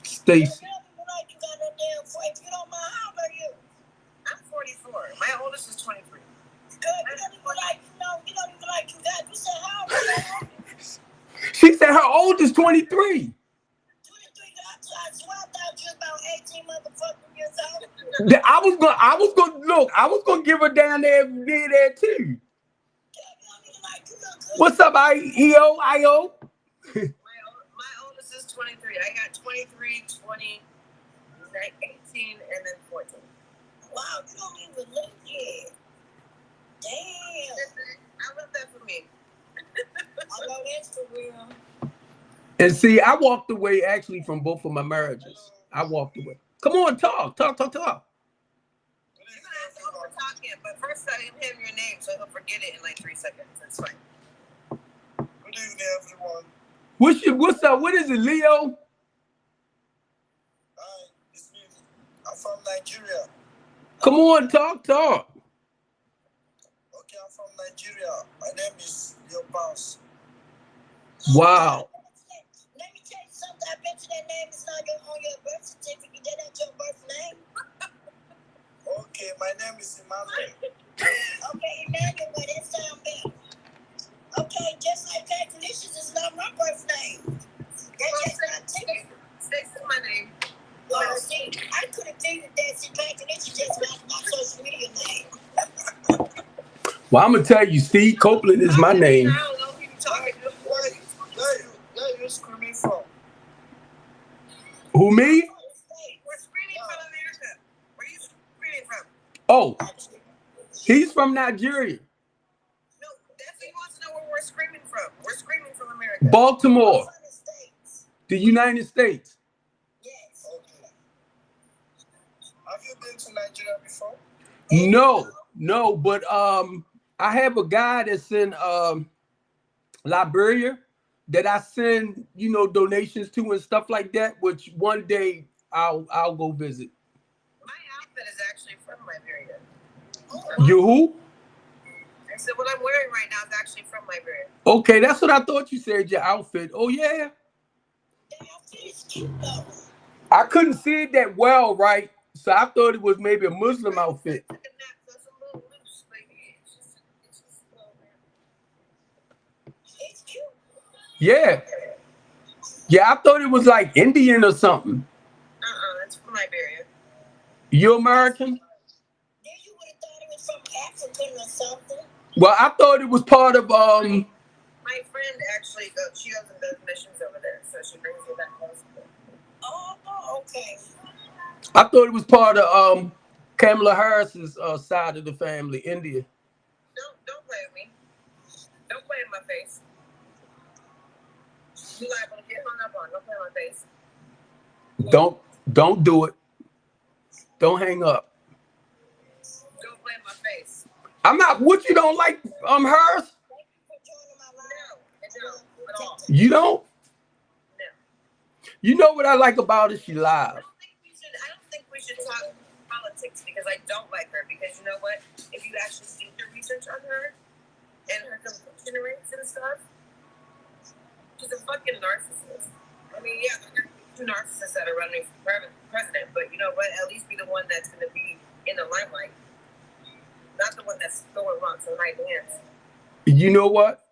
Stacy. You got no damn fight. You don't mind, how old are you? I'm 44. My oldest is 23. Good. You don't even like, you don't even like you got. You said how old are you? She said her oldest 23. 23. I swear I thought you was about 18 motherfucking years old. I was gonna give her down there near there too. What's up, IO? My oldest is 23. I got 23, 20, 18, and then 14. Wow, you don't even look yet. Damn. I love that for me. I know that's for real. And see, I walked away actually from both of my marriages. I walked away. Come on, talk. You can ask him for talking, but first tell him your name so he'll forget it in like 3 seconds. It's fine. Good evening, everyone. What's up? What is it, Leo? Hi, it's me. I'm from Nigeria. Come on, talk. Okay, I'm from Nigeria. My name is Leo Bounce. Wow. Let me tell you something. I bet you that name is not on your birth certificate. That ain't your birth name. Okay, my name is Emmanuel. Okay, Emmanuel, but that sound better. Okay, just like Packalicious is not my birth name. That's just not ticket. Stacy's my name. Well, see, I could have figured that. See, Packalicious just my social media name. Well, I'm gonna tell you, Steve Copeland is my name. I don't know who you talking to. Where you screaming from? Who, me? We're screaming from America. Where are you screaming from? Oh, he's from Nigeria. No, that's he wants to know where we're screaming from. We're screaming from America. Baltimore, the United States. Yes. Okay. Have you been to Nigeria before? No, but I have a guy that's in Liberia that I send, donations to and stuff like that, which one day I'll go visit. My outfit is actually from Liberia. You who? I said what I'm wearing right now is actually from Liberia. Okay, that's what I thought you said, your outfit. Oh, yeah. I couldn't see it that well, right? So I thought it was maybe a Muslim outfit. It's cute. Yeah. Yeah, I thought it was like Indian or something. It's from Liberia. You American? Then you would have thought it was from Africa or something. Well, I thought it was part of My friend actually she goes and does missions over there, so she brings me back home. Oh, okay. I thought it was part of Kamala Harris's side of the family, India. Don't play with me. Don't play in my face. You liable to get hung up on. Don't play in my face. Don't do it. Don't hang up. Don't play in my face. I'm not. What, you don't like hers? No, I don't at all. You don't? No. You know what I like about it? She live. I don't think we should talk politics because I don't like her. Because you know what? If you actually do your research on her and her completion rates and stuff, she's he's a fucking narcissist. I mean, yeah, there are two narcissists that are running for president, but you know what? At least be the one that's going to be in the limelight, not the one that's throwing rocks on night dance. You know what?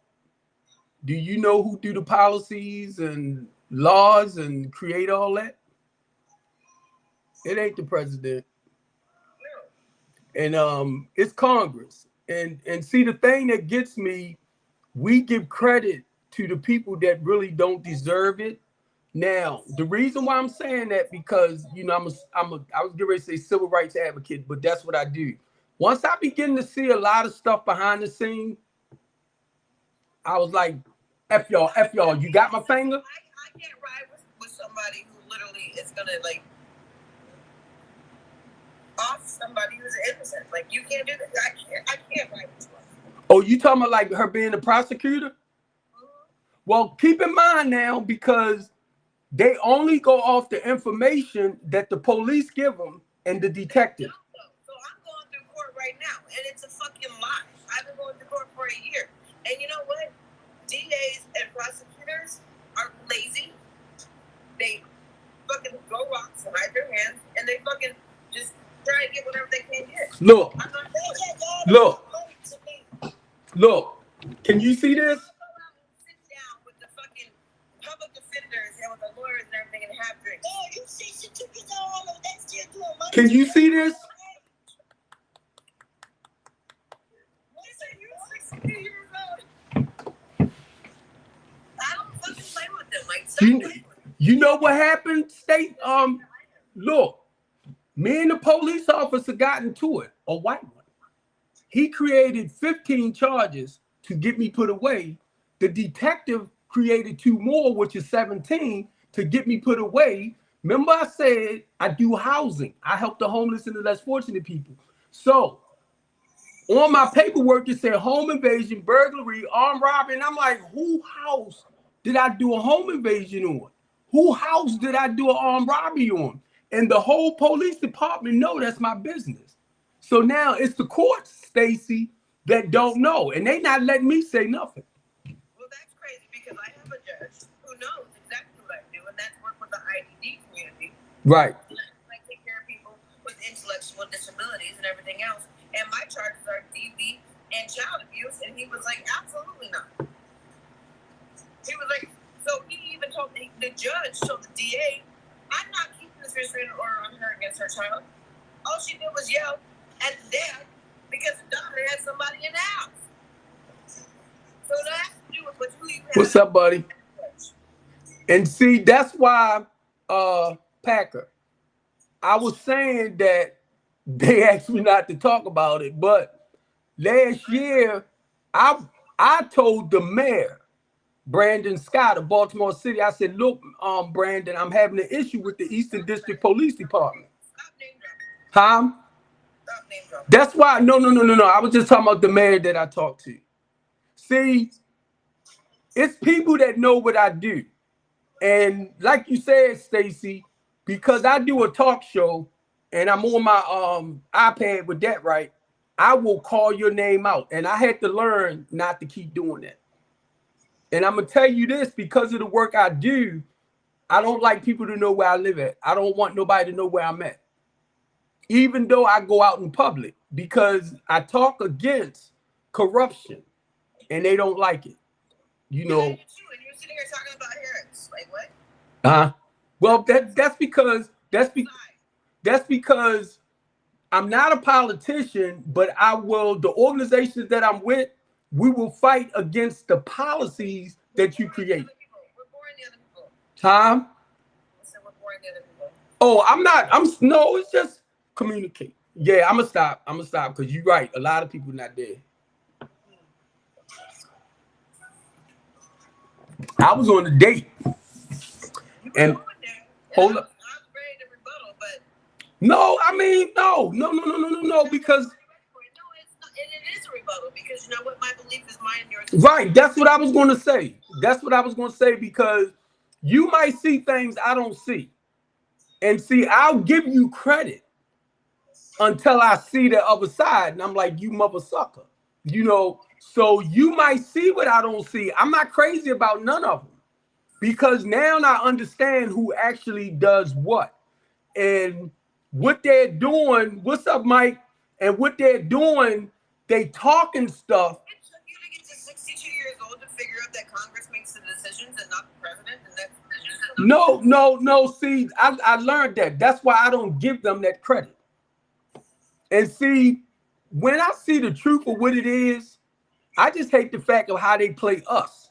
Do you know who do the policies and laws and create all that? It ain't the president. And it's Congress. And see, the thing that gets me, we give credit to the people that really don't deserve it. Now, the reason why I'm saying that, because I was getting ready to say civil rights advocate, but that's what I do. Once I begin to see a lot of stuff behind the scene, I was like, F y'all, you got my finger? I can't ride with somebody who literally is gonna like off somebody who's innocent. Like, you can't do that. I can't ride with you. Oh, you talking about like her being a prosecutor? Mm-hmm. Well, keep in mind now, because they only go off the information that the police give them and the detective. So I'm going through court right now, and it's a fucking lie. I've been going through court for a year. And you know what? DAs and prosecutors are lazy. They fucking go rocks and hide their hands, and they fucking just try to get whatever they can get. Look. Can you see this? Sit down with the fucking public defenders and with the lawyers and everything and have drinks. Oh, you 62 years old, that's still doing money. Can you see this? What is it? You're 62 years old. I don't fucking play with them. Like, you know what happened, State? Look, me and the police officer got into it, a white one. He created 15 charges to get me put away. The detective created 2 more, which is 17, to get me put away. Remember I said I do housing. I help the homeless and the less fortunate people. So on my paperwork, it said home invasion, burglary, armed robbery. And I'm like, who house did I do a home invasion on? Who house did I do an armed robbery on? And the whole police department know that's my business. So now it's the courts, Stacy, that don't know. And they not letting me say nothing. Well, that's crazy, because I have a judge who knows exactly what I do, and that's work with the IDD community. Right. I take care of people with intellectual disabilities and everything else. And my charges are DV and child abuse. And he was like, absolutely not. He was like, so he even told me, the judge told the DA, I'm not keeping this restraining order on her against her child. All she did was yell at the dad because the daughter had somebody in the house. So that has to do with who you have. What's up, buddy? And see, that's why, Packer, I was saying that they asked me not to talk about it, but last year, I told the mayor, Brandon Scott of Baltimore City, I said, look, Brandon, I'm having an issue with the Eastern District Police Department. Stop name dropping. Huh? Stop name dropping. That's why, no. I was just talking about the mayor that I talked to. See, it's people that know what I do. And like you said, Stacy, because I do a talk show and I'm on my iPad with that, right? I will call your name out. And I had to learn not to keep doing that. And I'm going to tell you this, because of the work I do, I don't like people to know where I live at. I don't want nobody to know where I'm at. Even though I go out in public, because I talk against corruption and they don't like it. You know. And you're sitting here talking about Harris. Like what? Well, that's because I'm not a politician, but the organizations that I'm with, we will fight against the policies that you create. We're boring the other people. Tom? So we're boring the other people. Oh, no, it's just communicate. Yeah, I'm gonna stop because you're right. A lot of people not there. I was on a date. And hold up. I was ready to rebuttal, but no, I mean, no, because it is a rebuttal, because you know what, my belief is mine and yours. Right, that's what I was going to say. Because you might see things I don't see, and see, I'll give you credit until I see the other side, and I'm like, you mother sucker, you know. So you might see what I don't see. I'm not crazy about none of them, because now I understand who actually does what and what they're doing. What's up, Mike? And what they're doing, they talking stuff. It took you to get to 62 years old to figure out that Congress makes the decisions and not the president, and that No. See, I learned that. That's why I don't give them that credit. And see, when I see the truth of what it is, I just hate the fact of how they play us.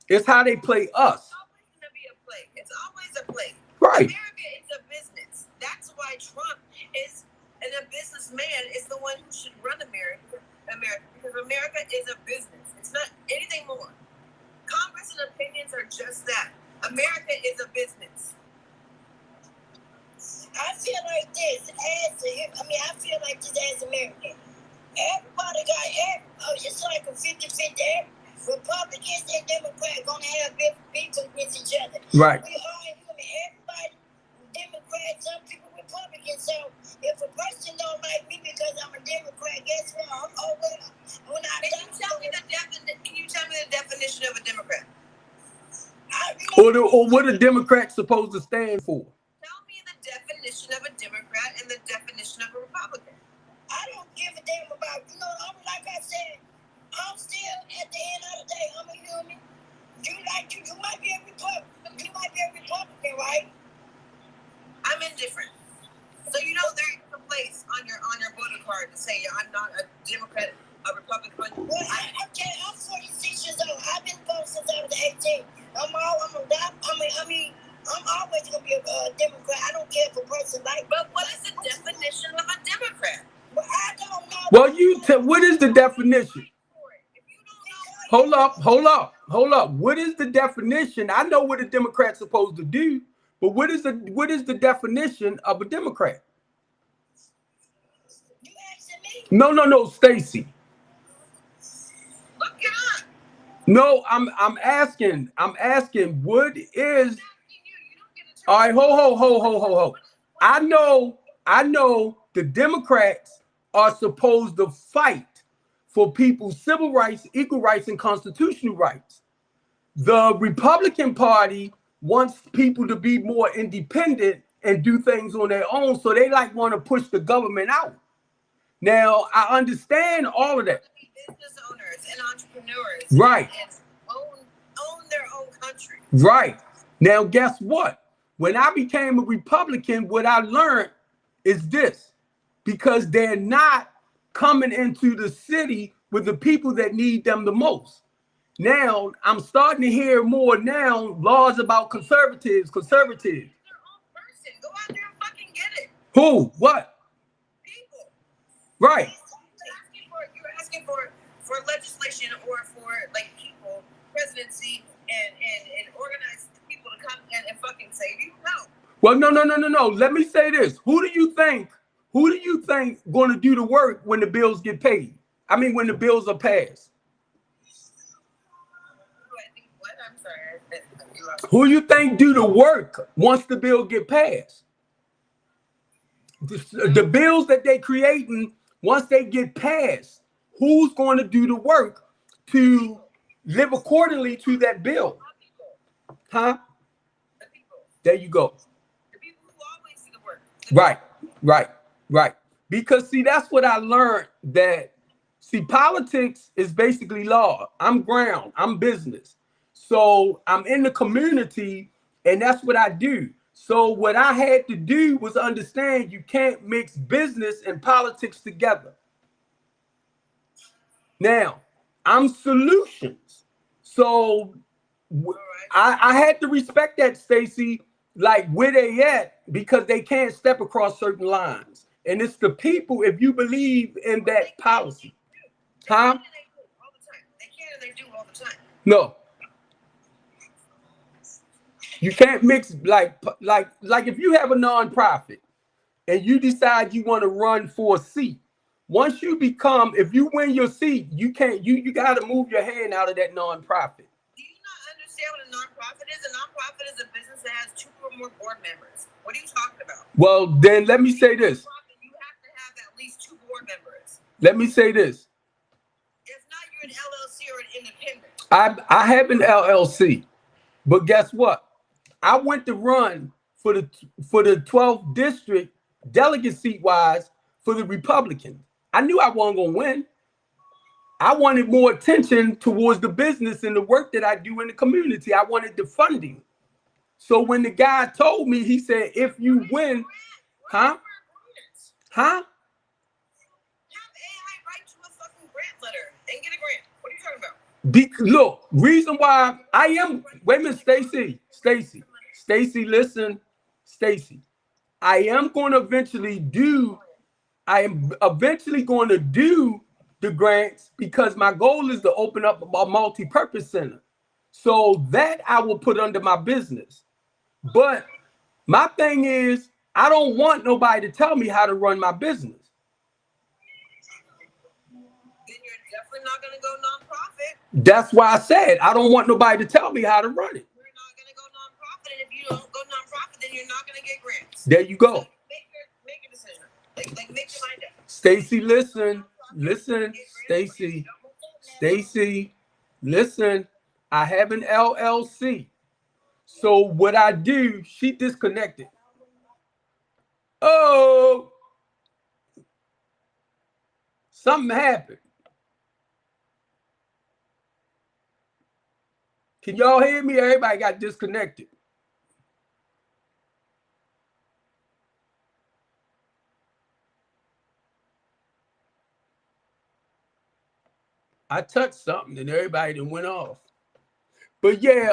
It's how they play us. It's always going to be a play. It's always a play. Right. America is a business. That's why Trump is, and a businessman is the one who should run America, because America is a business. It's not anything more. Congress and opinions are just that. America is a business. I feel like this I feel like this as American. Everybody got it's like a 50-50. Republicans and Democrats gonna have beef against each other. Right. We all human. Everybody Democrats, some people Republicans. So if a person don't like me because I'm a Democrat, guess what? Can you tell me the definition of a Democrat? Or what a Democrat supposed to stand for? Tell me the definition of a Democrat and the definition of a Republican. I don't give a damn about, like I said, I'm still, at the end of the day, I'm a human. You might be a Republican, right? I'm indifferent. So there is a place on your voter card to say I'm not a Democrat, a Republican. Well, I'm 46 years old. I've been voting since I was 18. I'm always gonna be a Democrat. I don't care if a person like. But what is the definition of a Democrat? Well, I don't know. Well, what is the definition? Hold up. What is the definition? I know what a Democrat's supposed to do, but what is the definition of a Democrat? You asking me? No, Stacy. Look it up. No, I'm asking. What is? All right, ho. I know. The Democrats are supposed to fight for people's civil rights, equal rights, and constitutional rights. The Republican Party wants people to be more independent and do things on their own, so they want to push the government out. Now, I understand all of that. Business owners and entrepreneurs, right, and own their own country. Right. Now, guess what? When I became a Republican, what I learned is this, because they're not coming into the city with the people that need them the most. Now, I'm starting to hear more now laws about conservatives. Their own person. Go out there and fucking get it. Who? What? People. Right. You're asking for legislation or for people, presidency, and organize people to come in and fucking save you? No. Well, no. Let me say this. Who do you think going to do the work when the bills get paid? I mean, when the bills are passed? I'm sorry. Who you think do the work once the bill get passed? The bills that they creating, once they get passed, who's going to do the work to live accordingly to that bill? Huh? The people. There you go. The people who always do the work. Right. Because see, that's what I learned, that politics is basically law. I'm ground, I'm business. So I'm in the community, and that's what I do. So what I had to do was understand you can't mix business and politics together. Now, I'm solutions. So I had to respect that, Stacy, where they at, because they can't step across certain lines. And it's the people, if you believe in that policy. Huh? They can and they do all the time. No. You can't mix like if you have a nonprofit and you decide you want to run for a seat. Once you become, if you win your seat, you got to move your hand out of that nonprofit. Do you not understand what a nonprofit is? A nonprofit is a business that has 2 or more board members. What are you talking about? Well, then let me say this. You have to have at least 2 board members. Let me say this. If not, you're an LLC or an independent. I have an LLC. But guess what? I went to run for the 12th district delegate seat wise for the Republicans. I knew I wasn't gonna win. I wanted more attention towards the business and the work that I do in the community. I wanted the funding. So when the guy told me, he said, if you win, huh? Have AI write you a fucking grant letter and get a grant. What are you talking about? Look, reason why I am, wait a minute, Stacy, listen, Stacy. I am going to eventually do the grants because my goal is to open up a multi-purpose center. So that I will put under my business. But my thing is, I don't want nobody to tell me how to run my business. Then you're definitely not going to go nonprofit. That's why I said I don't want nobody to tell me how to run it. You're not going to go nonprofit, and if you don't go nonprofit, then you're not going to get grants. There you go. So make your decision. Like make your mind up. Stacy, listen, Stacy, listen. I have an LLC. So what I do, she disconnected. Oh, something happened. Can y'all hear me? Everybody got disconnected. I touched something and everybody done went off. But yeah,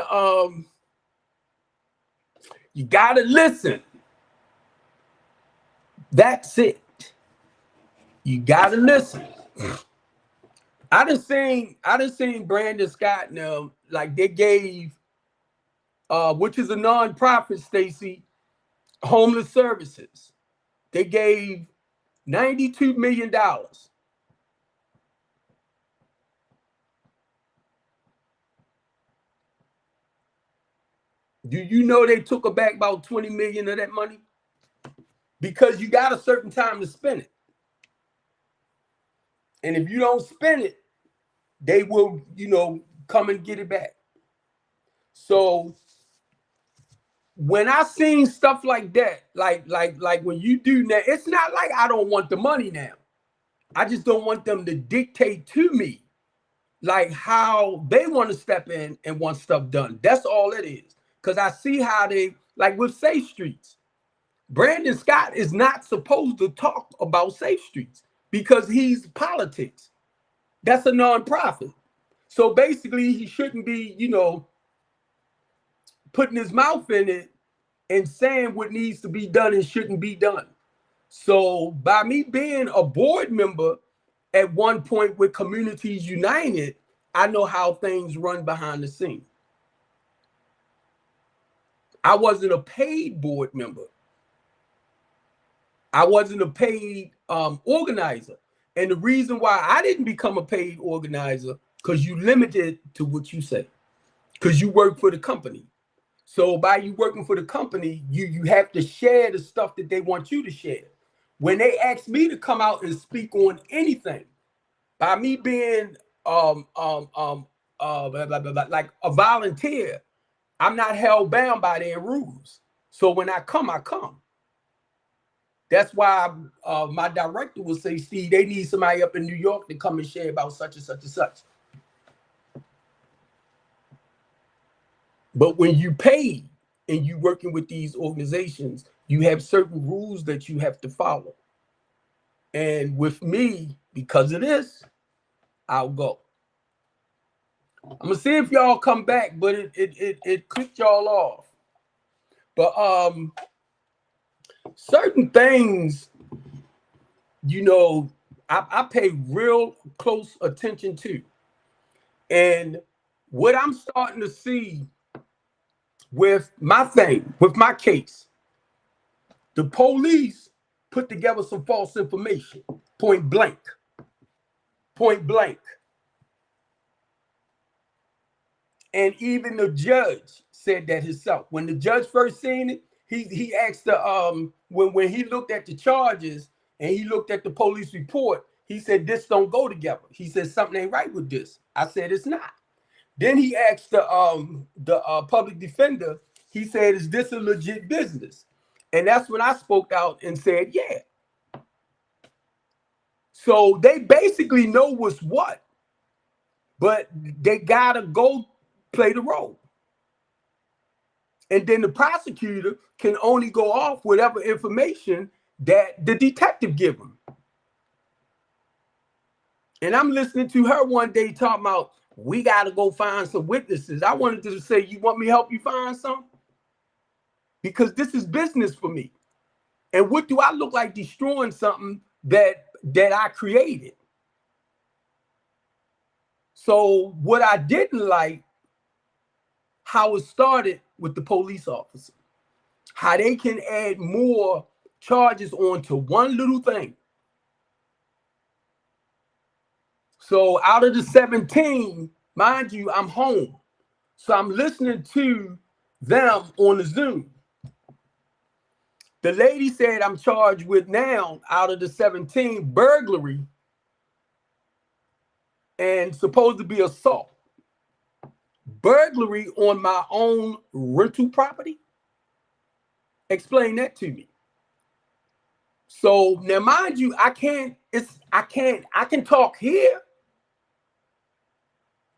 you gotta listen. That's it. You gotta listen. I done seen Brandon Scott now, like they gave which is a nonprofit, Stacy, homeless services. They gave $92 million. Do you know they took back about 20 million of that money? Because you got a certain time to spend it. And if you don't spend it, they will, come and get it back. So when I seen stuff like that, like when you do that, it's not like I don't want the money now. I just don't want them to dictate to me like how they want to step in and want stuff done. That's all it is. Because I see how they, like with Safe Streets, Brandon Scott is not supposed to talk about Safe Streets because he's politics. That's a nonprofit. So basically, he shouldn't be, putting his mouth in it and saying what needs to be done and shouldn't be done. So by me being a board member at one point with Communities United, I know how things run behind the scenes. I wasn't a paid board member. I wasn't a paid organizer. And the reason why I didn't become a paid organizer, because you limited to what you say, because you work for the company. So by you working for the company, you have to share the stuff that they want you to share. When they ask me to come out and speak on anything, by me being like a volunteer, I'm not held bound by their rules. So when I come, I come. That's why my director will say, Steve, they need somebody up in New York to come and share about such and such and such. But when you pay and you working with these organizations, you have certain rules that you have to follow. And with me, because of this, I'll go. I'm gonna see if y'all come back, but it clicked y'all off. But certain things, I pay real close attention to. And what I'm starting to see with my case, the police put together some false information, point blank. And even the judge said that himself. When the judge first seen it, he asked the when he looked at the charges and he looked at the police report, he said this don't go together. He said something ain't right with this. I said it's not. Then he asked the public defender. He said, "Is this a legit business?" And that's when I spoke out and said, "Yeah." So they basically know what's what, but they gotta go play the role. And then the prosecutor can only go off whatever information that the detective give them. And I'm listening to her one day talking about, we got to go find some witnesses. I wanted to say, you want me to help you find some? Because this is business for me. And what do I look like destroying something that I created? So what I didn't like, how it started with the police officer, how they can add more charges onto one little thing. So out of the 17, mind you, I'm home. So I'm listening to them on the Zoom. The lady said I'm charged with now, out of the 17, burglary and supposed to be assault. Burglary on my own rental property? Explain that to me. So now mind you, I can talk here,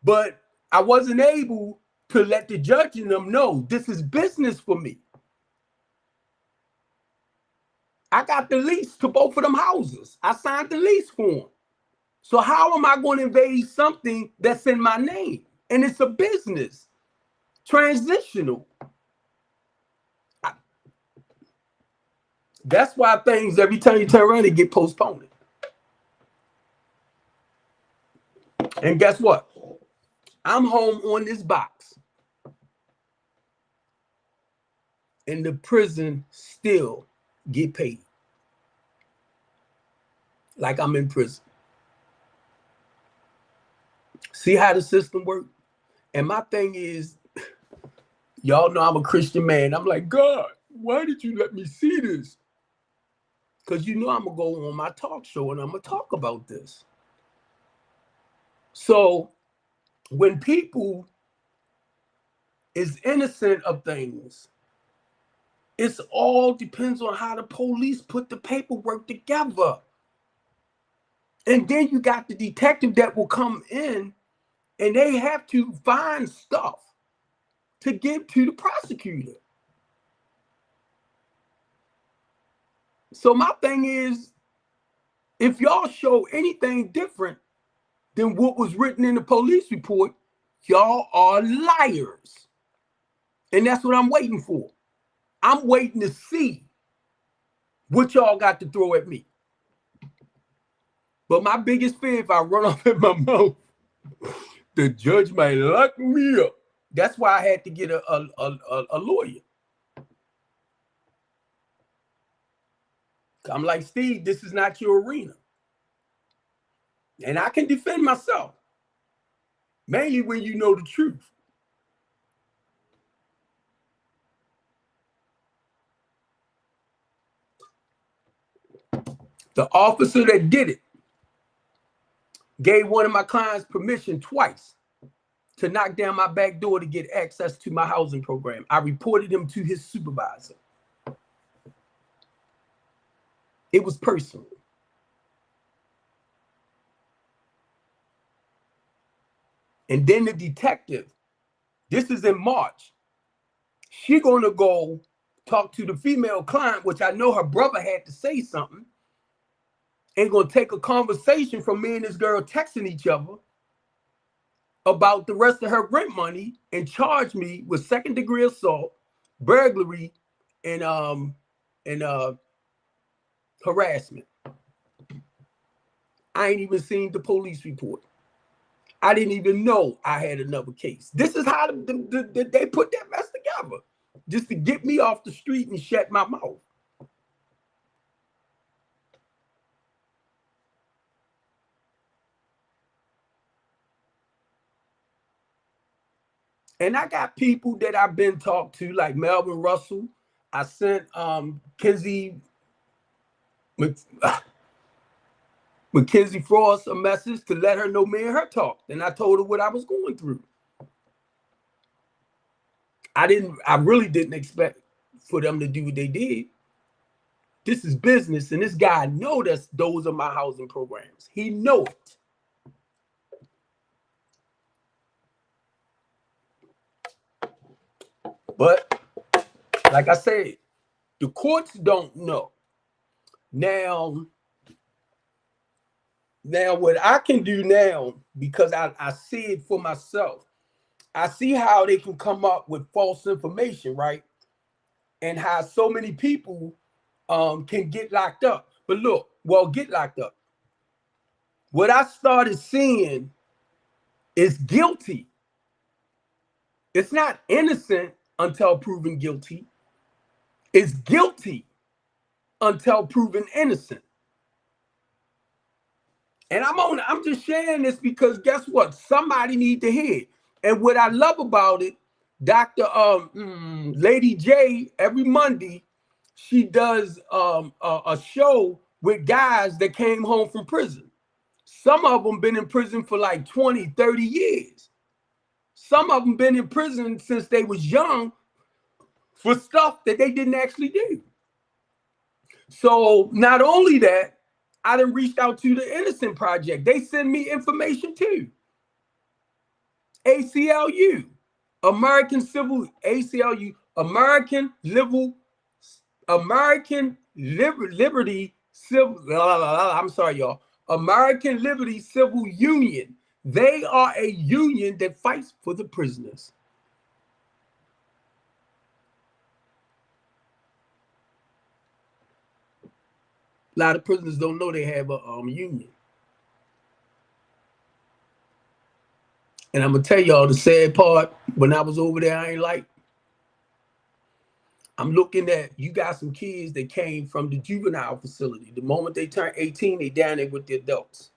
but I wasn't able to let the judge and them know this is business for me. I got the lease to both of them houses. I signed the lease for them. So how am I going to invade something that's in my name? And it's a business, transitional. That's why things, every time you turn around, they get postponed. And guess what? I'm home on this box. And the prison still get paid. Like I'm in prison. See how the system works? And my thing is, y'all know I'm a Christian man. I'm like, God, why did you let me see this? Because you know I'm going to go on my talk show and I'm going to talk about this. So when people is innocent of things, it's all depends on how the police put the paperwork together. And then you got the detective that will come in and they have to find stuff to give to the prosecutor. So my thing is, if y'all show anything different than what was written in the police report, y'all are liars. And that's what I'm waiting for. I'm waiting to see what y'all got to throw at me. But my biggest fear, if I run off in my mouth, the judge might lock me up. That's why I had to get a lawyer. I'm like, Steve, this is not your arena. And I can defend myself. Mainly when you know the truth. The officer that did it gave one of my clients permission twice to knock down my back door to get access to my housing program. I reported him to his supervisor. It was personal. And then the detective, this is in March, she gonna go talk to the female client, which I know her brother had to say something, and gonna take a conversation from me and this girl texting each other about the rest of her rent money and charge me with second-degree assault, burglary, and harassment. I ain't even seen the police report. I didn't even know I had another case. This is how they put that mess together, just to get me off the street and shut my mouth. And I got people that I've been talked to, like Melvin Russell. I sent Mackenzie Frost a message to let her know me and her talked. And I told her what I was going through. I really didn't expect for them to do what they did. This is business, and this guy know that those are my housing programs. He know it. But like I said, the courts don't know. Now what I can do now, because I see it for myself, I see how they can come up with false information, right? And how so many people can get locked up. But look, get locked up. What I started seeing is guilty. It's not innocent until proven guilty. It's guilty until proven innocent. And I'm just sharing this because guess what? Somebody need to hear it. And what I love about it, Dr. Lady J, every Monday, she does a show with guys that came home from prison. Some of them been in prison for like 20, 30 years. Some of them been in prison since they was young for stuff that they didn't actually do. So not only that, I done reached out to the Innocent Project. They send me information too. ACLU, American Liberty Civil. I'm sorry, y'all. American Liberty Civil Union. They are a union that fights for the prisoners. A lot of prisoners don't know they have a union. And I'm going to tell y'all the sad part, when I was over there, I ain't like, I'm looking at, you got some kids that came from the juvenile facility. The moment they turn 18, they down there with the adults.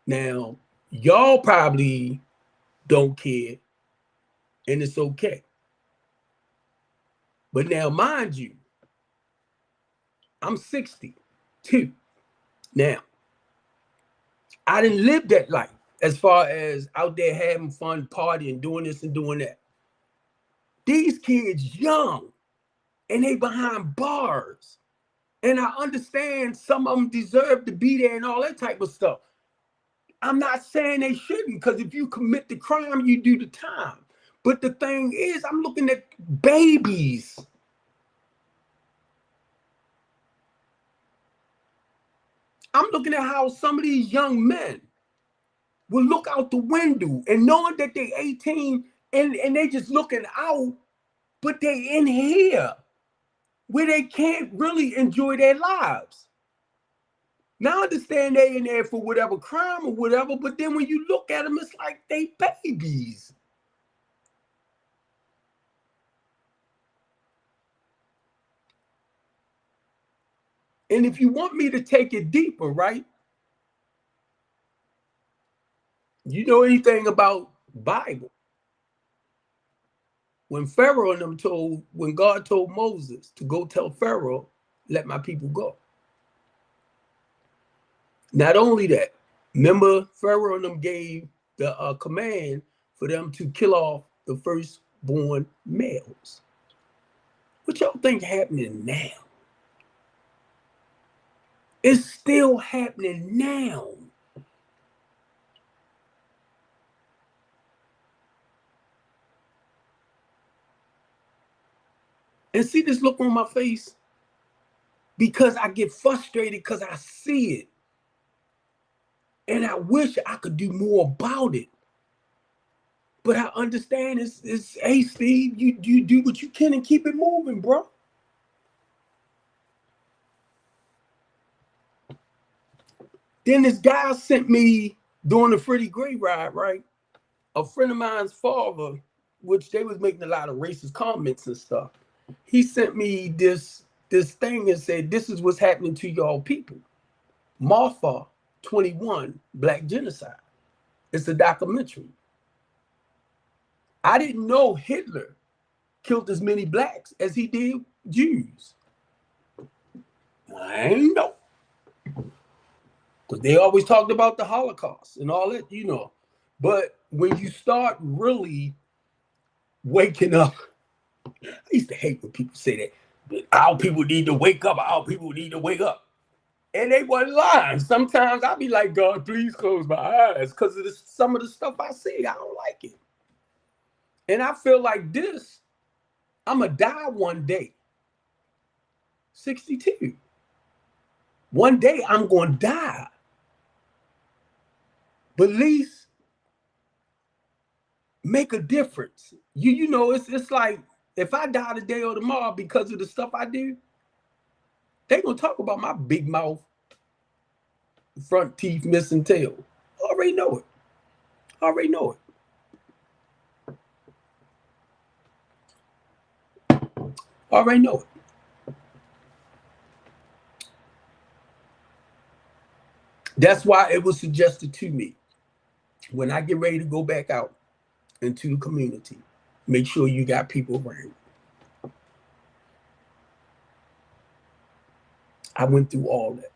Now, y'all probably don't care, and it's okay. But now, mind you, I'm 62. Now, I didn't live that life as far as out there having fun, partying, doing this and doing that. These kids young, and they behind bars. And I understand some of them deserve to be there and all that type of stuff. I'm not saying they shouldn't, because if you commit the crime, you do the time. But the thing is, I'm looking at babies. I'm looking at how some of these young men will look out the window and knowing that they're 18 and they just looking out, but they in here where they can't really enjoy their lives. Now I understand they in there for whatever crime or whatever, but then when you look at them, it's like they babies. And if you want me to take it deeper, right? You know anything about Bible? When Pharaoh and them when God told Moses to go tell Pharaoh, let my people go. Not only that, remember Pharaoh and them gave the command for them to kill off the firstborn males. What y'all think happening now? It's still happening now. And see this look on my face? Because I get frustrated because I see it. And I wish I could do more about it. But I understand it's hey, Steve, you do what you can and keep it moving, bro. Then this guy sent me during the Freddie Gray ride, right? A friend of mine's father, which they was making a lot of racist comments and stuff. He sent me this thing and said, this is what's happening to y'all people. Marfa 21, Black Genocide. It's a documentary. I didn't know Hitler killed as many blacks as he did Jews. I ain't know. Because they always talked about the Holocaust and all that, you know. But when you start really waking up, I used to hate when people say that. Our people need to wake up. Our people need to wake up. And they weren't lying. Sometimes I'll be like, God, please close my eyes because of some of the stuff I see. I don't like it. And I feel like this, I'm going to die one day. 62. One day I'm going to die. But at least make a difference. You know, it's like if I die today or tomorrow because of the stuff I do, they going to talk about my big mouth, front teeth, missing tail. I already know it. I already know it. I already know it. That's why it was suggested to me, when I get ready to go back out into the community, make sure you got people around. I went through all that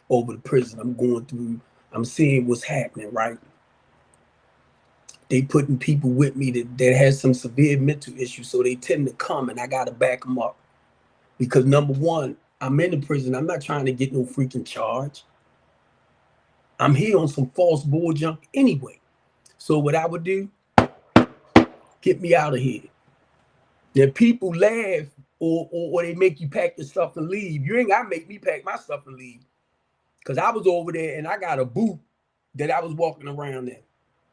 over the prison. I'm seeing what's happening, right? They putting people with me that has some severe mental issues, so they tend to come, and I got to back them up. Because number one, I'm in the prison. I'm not trying to get no freaking charge. I'm here on some false bull junk anyway. So what I would do, get me out of here. Then people laugh or they make you pack your stuff and leave. You ain't got to make me pack my stuff and leave. Because I was over there and I got a boot that I was walking around in.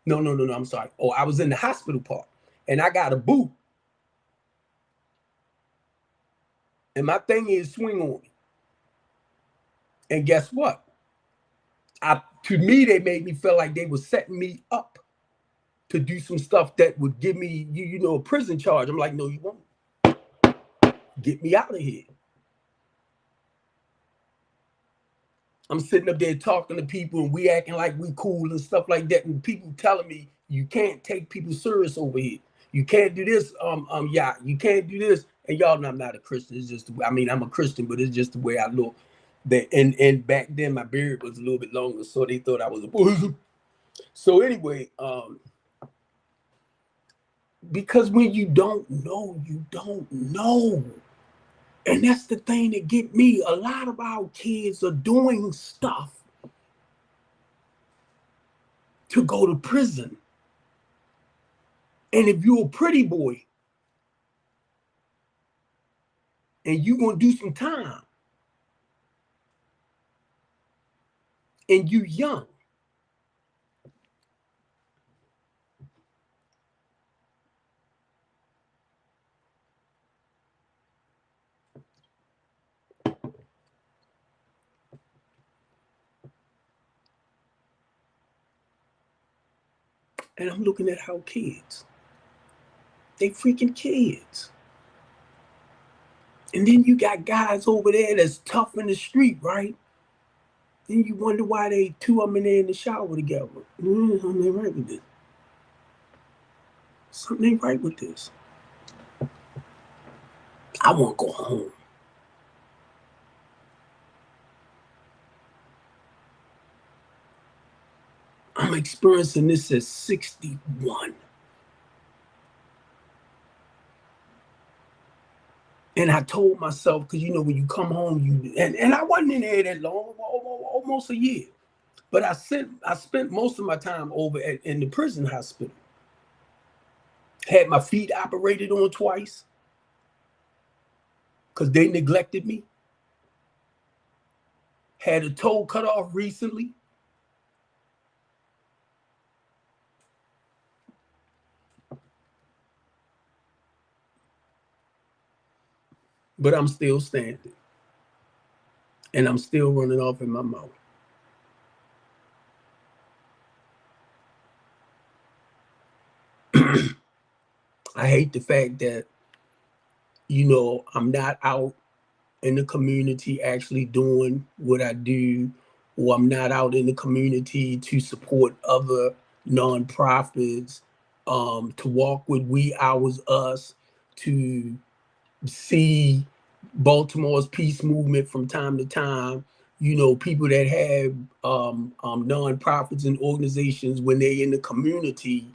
No, I'm sorry. Oh, I was in the hospital part and I got a boot. And my thing is swing on me. And guess what? To me, they made me feel like they were setting me up to do some stuff that would give me, a prison charge. I'm like, no, you won't. Get me out of here. I'm sitting up there talking to people and we acting like we cool and stuff like that. And people telling me, you can't take people serious over here. You can't do this. You can't do this. And y'all know I'm not a Christian. It's just, I'm a Christian, but it's just the way I look. And back then my beard was a little bit longer, so they thought I was a Muslim. So anyway, because when you don't know, you don't know. And that's the thing that get me. A lot of our kids are doing stuff to go to prison. And if you're a pretty boy and you're going to do some time and you young, and I'm looking at how kids, they freaking kids. And then you got guys over there that's tough in the street, right? Then you wonder why they two of them in there in the shower together. Something ain't right with this. Something ain't right with this. I want to go home. I'm experiencing this at 61. And I told myself, because when you come home, and I wasn't in there that long, almost a year. But I spent most of my time over in the prison hospital. Had my feet operated on twice because they neglected me. Had a toe cut off recently. But I'm still standing. And I'm still running off in my mouth. I hate the fact that, I'm not out in the community actually doing what I do, or I'm not out in the community to support other nonprofits, to walk with We Ours Us, to see Baltimore's peace movement from time to time, you know, people that have nonprofits and organizations when they're in the community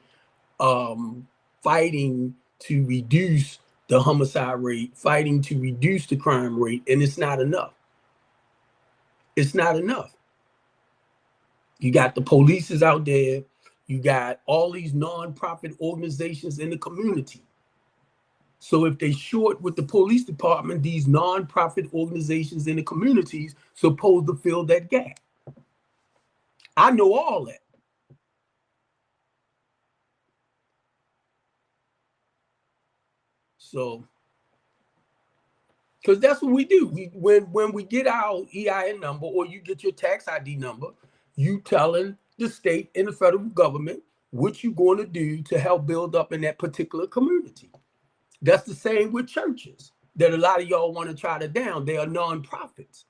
fighting to reduce the homicide rate, fighting to reduce the crime rate, and it's not enough. It's not enough. You got the police out there. You got all these nonprofit organizations in the community. So if they short with the police department, these nonprofit organizations in the communities supposed to fill that gap. I know all that. So, because that's what we do. When we get our EIN number or you get your tax ID number, you telling the state and the federal government what you're going to do to help build up in that particular community. That's the same with churches that a lot of y'all want to try to down. They are nonprofits.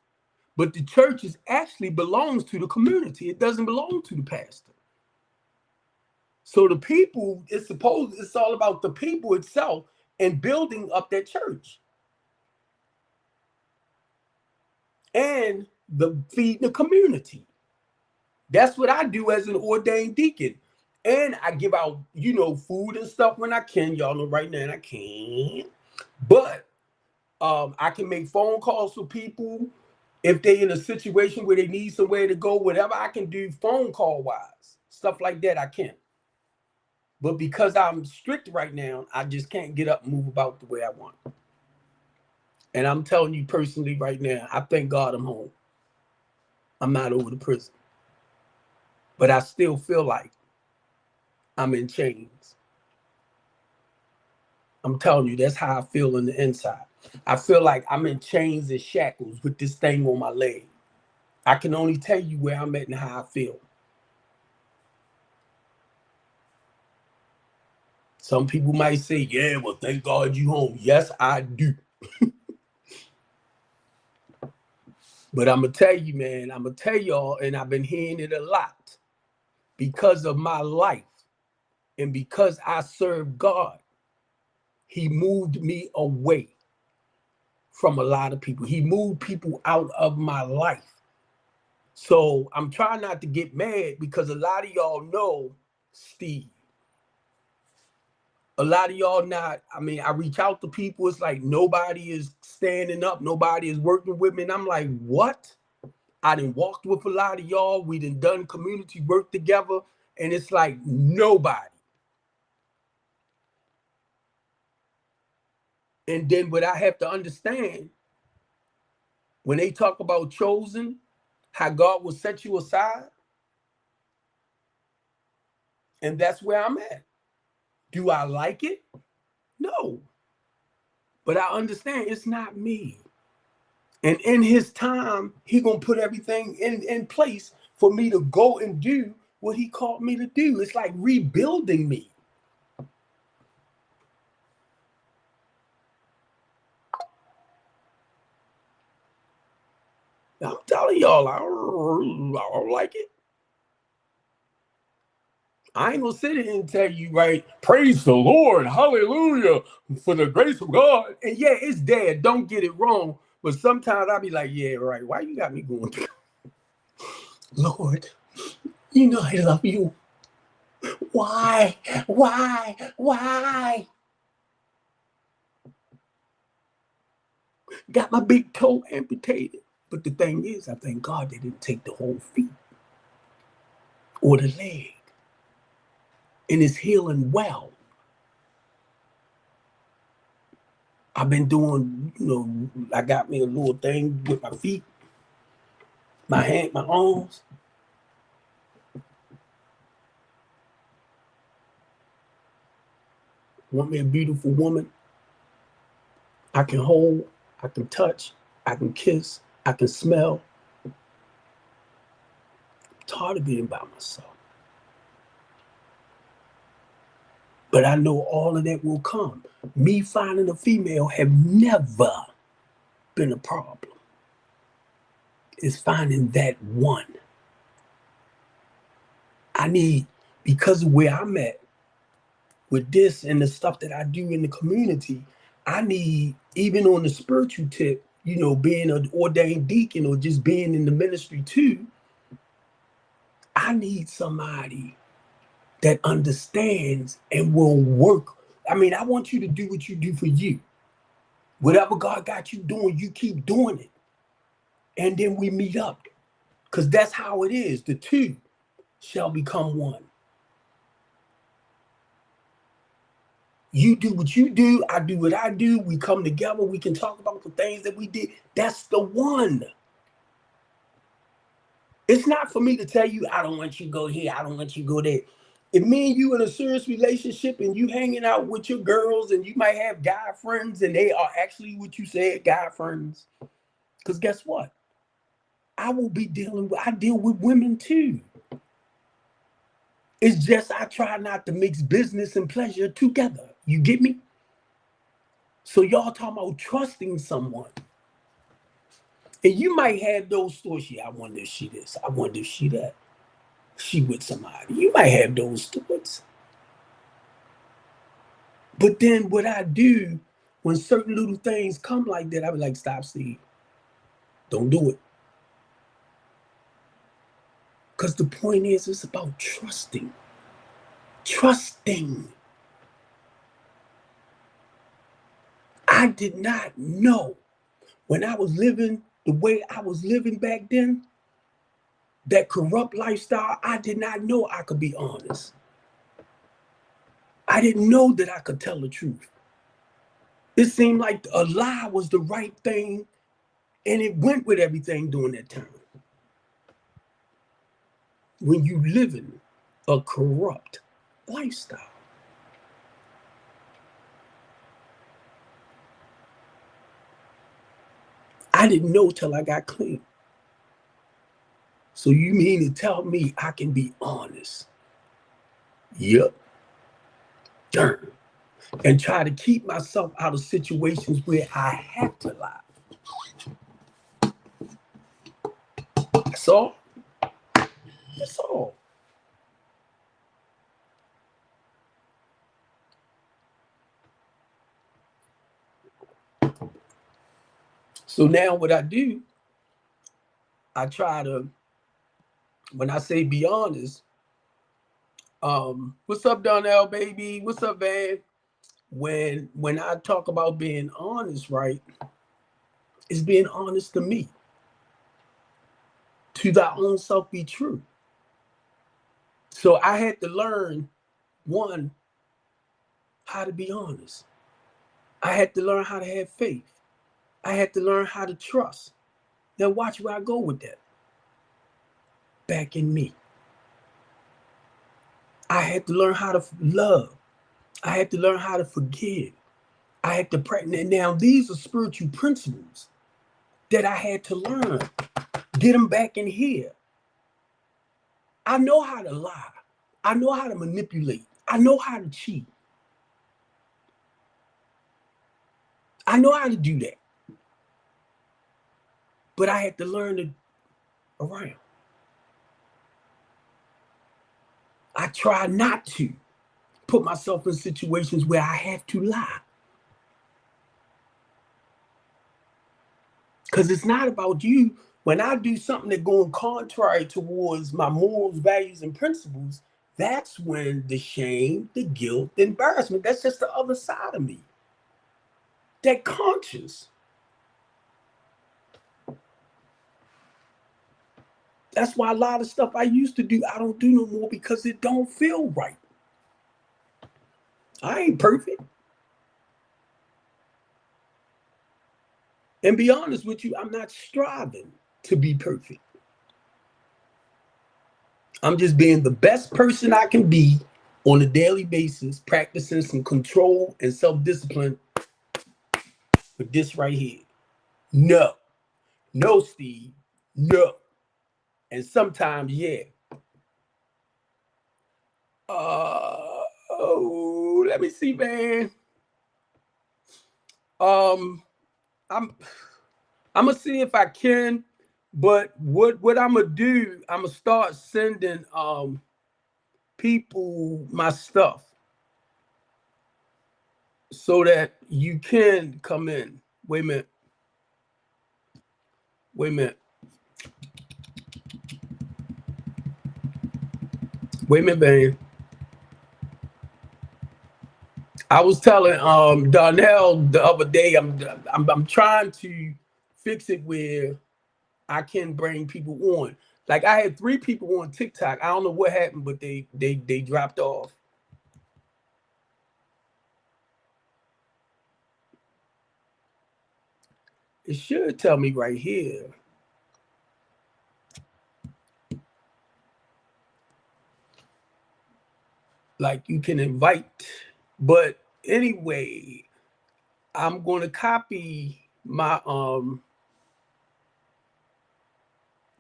But the churches actually belongs to the community. It doesn't belong to the pastor. So the people, it's all about the people itself and building up that church. And feeding the community. That's what I do as an ordained deacon. And I give out, you know, food and stuff when I can. Y'all know right now I can't. But I can make phone calls for people if they're in a situation where they need somewhere to go, whatever I can do phone call wise, stuff like that I can. But because I'm strict right now, I just can't get up and move about the way I want. And I'm telling you personally right now, I thank God I'm home. I'm not over the prison. But I still feel like I'm in chains. I'm telling you, that's how I feel on the inside. I feel like I'm in chains and shackles with this thing on my leg. I can only tell you where I'm at and how I feel. Some people might say, yeah, well, thank God you home. Yes, I do. But I'm going to tell you, man, I'm going to tell y'all, and I've been hearing it a lot, because of my life and because I serve God, he moved me away from a lot of people. He moved people out of my life. So I'm trying not to get mad because a lot of y'all know Steve. A lot of y'all not, I mean, I reach out to people. It's like nobody is standing up. Nobody is working with me. And I'm like, what? I done walked with a lot of y'all. We done community work together. And it's like nobody. And then what I have to understand, when they talk about chosen, how God will set you aside, and that's where I'm at. Do I like it? No. But I understand it's not me. And in his time, he gonna put everything in place for me to go and do what he called me to do. It's like rebuilding me. I'm telling y'all, I don't like it. I ain't gonna sit here and tell you, right, praise the Lord, hallelujah, for the grace of God. And yeah, it's there, don't get it wrong. But sometimes I'll be like, yeah, right, why you got me going through? Lord, you know I love you. Why? Got my big toe amputated. But the thing is, I thank God they didn't take the whole feet or the leg. And it's healing well. I've been doing, you know, I got me a little thing with my feet, my hand, my arms. Want me a beautiful woman I can hold, I can touch, I can kiss, I can smell. It's hard to being by myself. But I know all of that will come. Me finding a female have never been a problem. It's finding that one. I need, because of where I'm at with this and the stuff that I do in the community, I need, even on the spiritual tip, being an ordained deacon or just being in the ministry too, I need somebody that understands and will work. I mean, I want you to do what you do for you. Whatever God got you doing, you keep doing it. And then we meet up. Because that's how it is. The two shall become one. You do what you do, I do what I do. We come together, we can talk about the things that we did. That's the one. It's not for me to tell you, I don't want you to go here, I don't want you to go there. If me and you in a serious relationship and you hanging out with your girls and you might have guy friends and they are actually what you said, guy friends. Because guess what? I deal with women too. It's just I try not to mix business and pleasure together. You get me? So y'all talking about trusting someone. And you might have those thoughts. Yeah, I wonder if she this. I wonder if she that. She with somebody. You might have those thoughts. But then what I do when certain little things come like that, I be like, stop, Steve. Don't do it. Because the point is, it's about trusting. Trusting. I did not know when I was living the way I was living back then, that corrupt lifestyle, I did not know I could be honest. I didn't know that I could tell the truth. It seemed like a lie was the right thing, and it went with everything during that time. When you live in a corrupt lifestyle. I didn't know till I got clean. So you mean to tell me I can be honest? Yep. Darn. And try to keep myself out of situations where I have to lie. That's all. That's all. So now what I do, I try to, when I say be honest, what's up, Donnell, baby? What's up, man? When I talk about being honest, right, it's being honest to me. To thy own self be true. So I had to learn, one, how to be honest. I had to learn how to have faith. I had to learn how to trust. Now watch where I go with that. Back in me. I had to learn how to love. I had to learn how to forgive. I had to practice. Now these are spiritual principles that I had to learn. Get them back in here. I know how to lie. I know how to manipulate. I know how to cheat. I know how to do that. But I had to learn it around. I try not to put myself in situations where I have to lie. Because it's not about you. When I do something that's going contrary towards my morals, values, and principles, that's when the shame, the guilt, the embarrassment, that's just the other side of me. That conscious. That's why a lot of stuff I used to do, I don't do no more because it don't feel right. I ain't perfect. And be honest with you, I'm not striving to be perfect. I'm just being the best person I can be on a daily basis, practicing some control and self-discipline with this right here. No, Steve, no. And sometimes, yeah. Let me see, man. I'm gonna see if I can, but what I'm gonna do, I'm gonna start sending people my stuff so that you can come in. Wait a minute. Wait a minute. Wait a minute, man. I was telling Darnell the other day, I'm trying to fix it where I can bring people on. Like I had 3 people on TikTok. I don't know what happened, but they dropped off. It should tell me right here. Like you can invite, but anyway, I'm going to copy my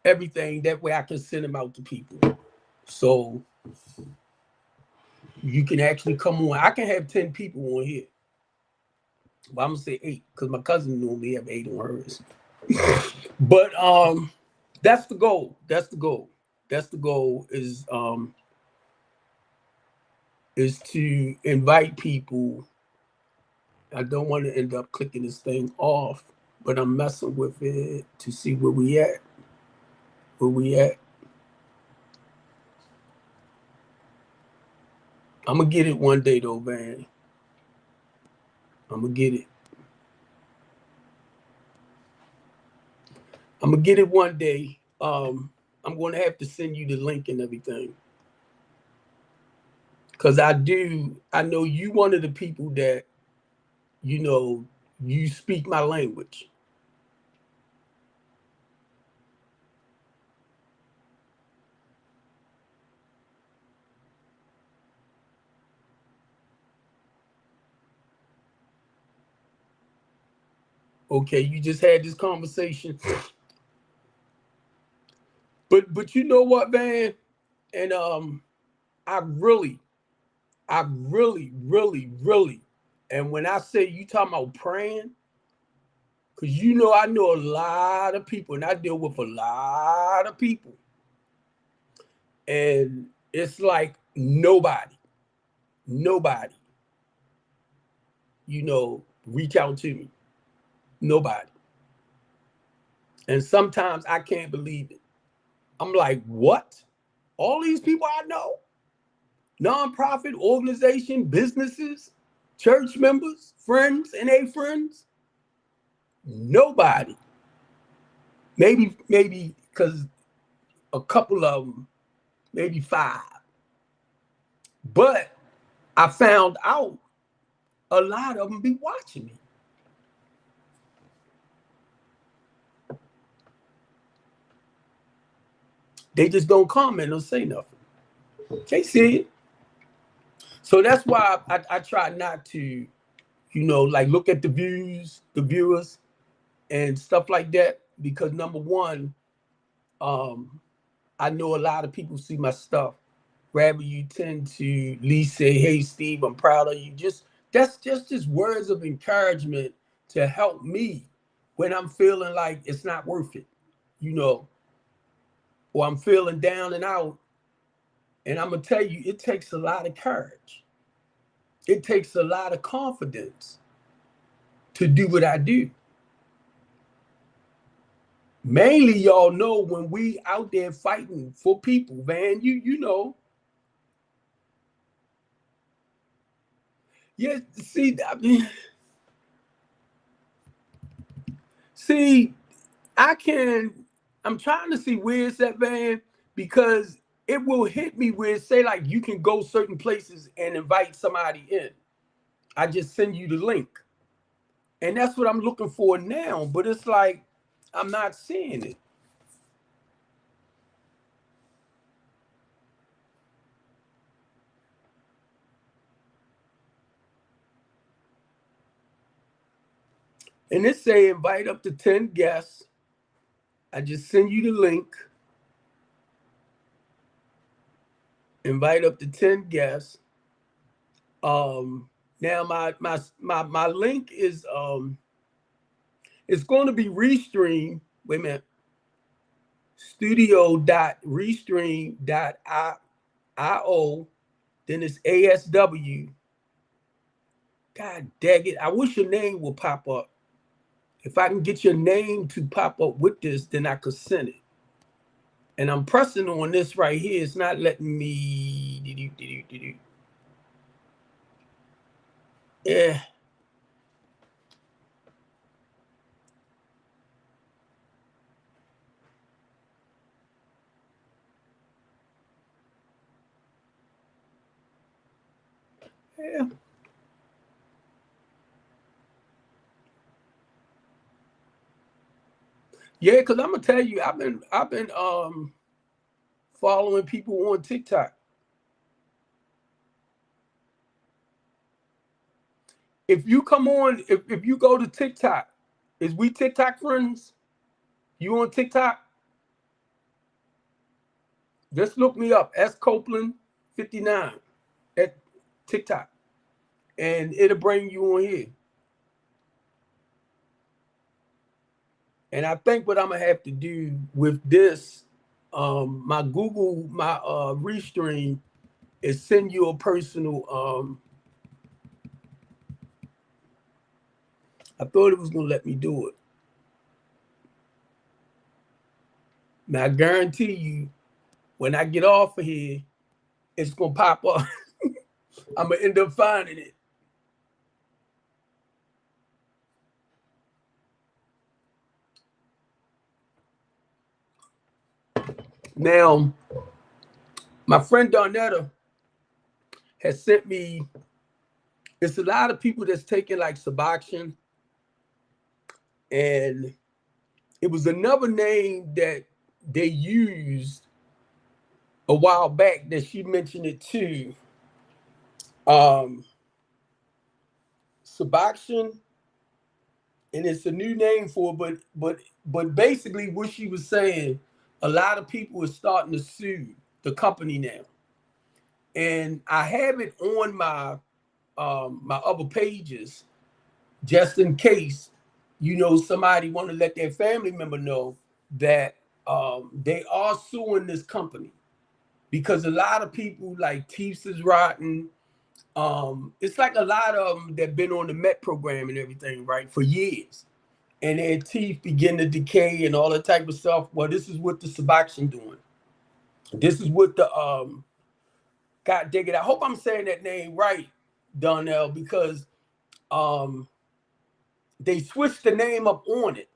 everything that way I can send them out to people. So you can actually come on. I can have 10 people on here. Well, I'm gonna say 8 because my cousin normally have 8 on hers. But that's the goal. That's the goal. That's the goal is to invite people. I don't want to end up clicking this thing off, but I'm messing with it to see where we at. Where we at? I'm gonna get it one day though, man. I'm gonna get it. I'm gonna get it one day. I'm gonna have to send you the link and everything. Cause I know you one of the people that, you know, you speak my language. Okay, you just had this conversation. But you know what, man? And I really, really, and when I say you talking about praying, because you know I know a lot of people and I deal with a lot of people. And it's like nobody, you know, reach out to me. Nobody. And sometimes I can't believe it. I'm like, what? All these people I know? Nonprofit organization, businesses, church members, friends, and a friends? Nobody. Maybe because a couple of them, maybe 5. But I found out a lot of them be watching me. They just don't comment or say nothing. They see it. So that's why I try not to, you know, like look at the views, the viewers, and stuff like that. Because number one, I know a lot of people see my stuff. Rather, you tend to at least say, "Hey, Steve, I'm proud of you." That's just words of encouragement to help me when I'm feeling like it's not worth it, you know, or I'm feeling down and out. And I'm gonna tell you, it takes a lot of courage. It takes a lot of confidence to do what I do. Mainly, y'all know when we out there fighting for people, man. You know. Yeah, see, I mean, see, I'm trying to see where it's at, man, because it will hit me where it say like you can go certain places and invite somebody in. I just send you the link. And that's what I'm looking for now, but it's like I'm not seeing it. And it say invite up to 10 guests. I just send you the link. Invite up to 10 guests. Now my link is it's going to be Restream. Wait a minute. Studio.restream.io. Then it's ASW. God dang it. I wish your name would pop up if I can get your name to pop up with this, then I could send it. And I'm pressing on this right here. It's not letting me. Yeah. Yeah. Yeah, because I'm gonna tell you, I've been following people on TikTok. If you come on, if you go to TikTok, is we TikTok friends? You on TikTok? Just look me up, S Copeland 59 at TikTok, and it'll bring you on here. And I think what I'm gonna have to do with this, my restream is send you a personal. I thought it was gonna let me do it. Now I guarantee you, when I get off of here, it's gonna pop up. I'm gonna end up finding it. Now, my friend Darnetta has sent me. It's a lot of people that's taking like Suboxone, and it was another name that they used a while back that she mentioned it too. Suboxone, and it's a new name for it, but basically what she was saying, a lot of people are starting to sue the company now. And I have it on my my other pages just in case, somebody want to let their family member know that they are suing this company, because a lot of people like teeth is rotten. It's like a lot of them that been on the Met program and everything, right, for years, and their teeth begin to decay and all that type of stuff. Well, this is what the Suboxone doing. This is what the God dig it. I hope I'm saying that name right, Donnell, because they switched the name up on it.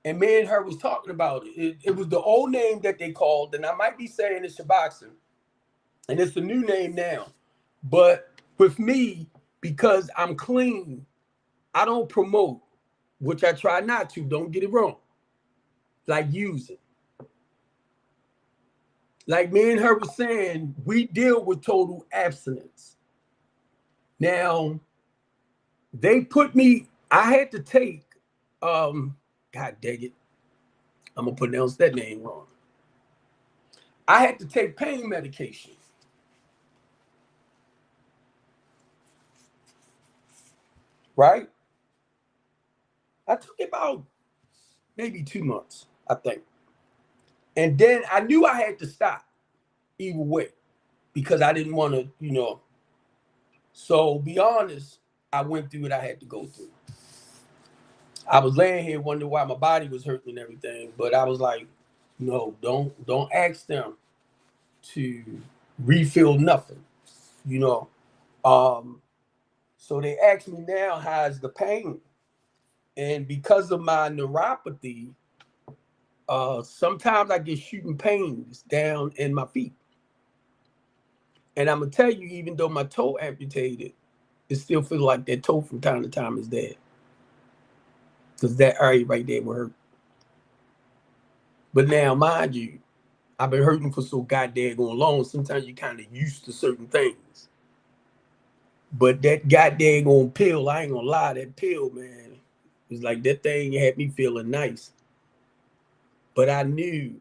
And me and her was talking about it. It was the old name that they called, and I might be saying it's Suboxone, and it's the new name now. But with me, because I'm clean, I don't promote, which I try not to. Don't get it wrong. Like using. Like me and her was saying, we deal with total abstinence. Now, they put me, I had to take, God dang it, I'm going to pronounce that name wrong. I had to take pain medication. Right? I took it about maybe 2 months, I think. And then I knew I had to stop either way because I didn't want to, So be honest, I went through what I had to go through. I was laying here wondering why my body was hurting and everything, but I was like, no, don't ask them to refill nothing, So they asked me now, how's the pain? And because of my neuropathy, sometimes I get shooting pains down in my feet. And I'm gonna tell you, even though my toe amputated, it still feels like that toe from time to time is dead. Because that area right there will hurt. But now, mind you, I've been hurting for so goddamn long. Sometimes you kind of used to certain things. But that goddamn pill, I ain't gonna lie, that pill, man, it's like that thing had me feeling nice. But I knew,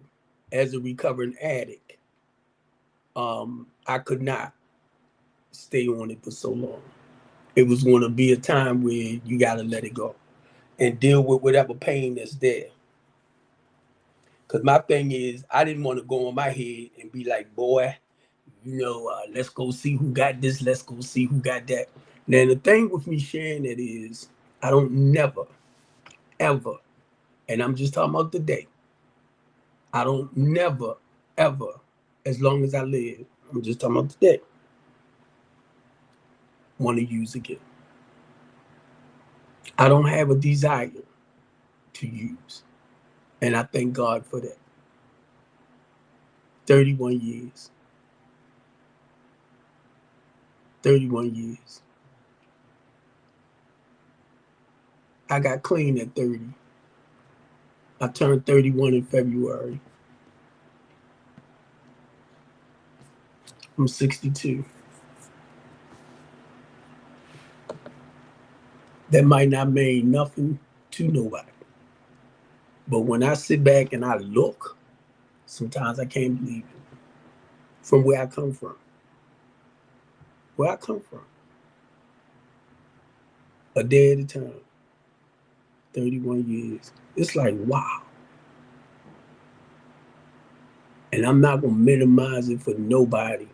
as a recovering addict, I could not stay on it for so long. It was going to be a time where you got to let it go and deal with whatever pain that's there. Because my thing is, I didn't want to go on my head and be like, boy, let's go see who got this. Let's go see who got that. Now, the thing with me sharing it is, I don't never ever. And I'm just talking about today. I don't never, ever, as long as I live, I'm just talking about today, want to use again. I don't have a desire to use. And I thank God for that. 31 years. 31 years. I got clean at 30. I turned 31 in February. I'm 62. That might not mean nothing to nobody. But when I sit back and I look, sometimes I can't believe it. From where I come from. Where I come from. A day at a time. 31 years. It's like, wow. And I'm not going to minimize it for nobody.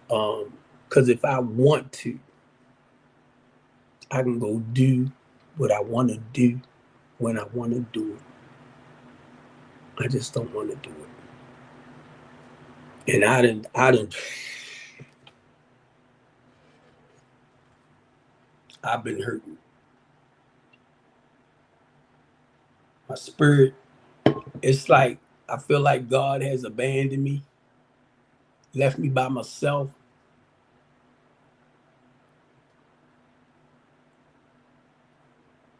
Because if I want to, I can go do what I want to do when I want to do it. I just don't want to do it. And I didn't. I've been hurting. My spirit, it's like I feel like God has abandoned me, left me by myself.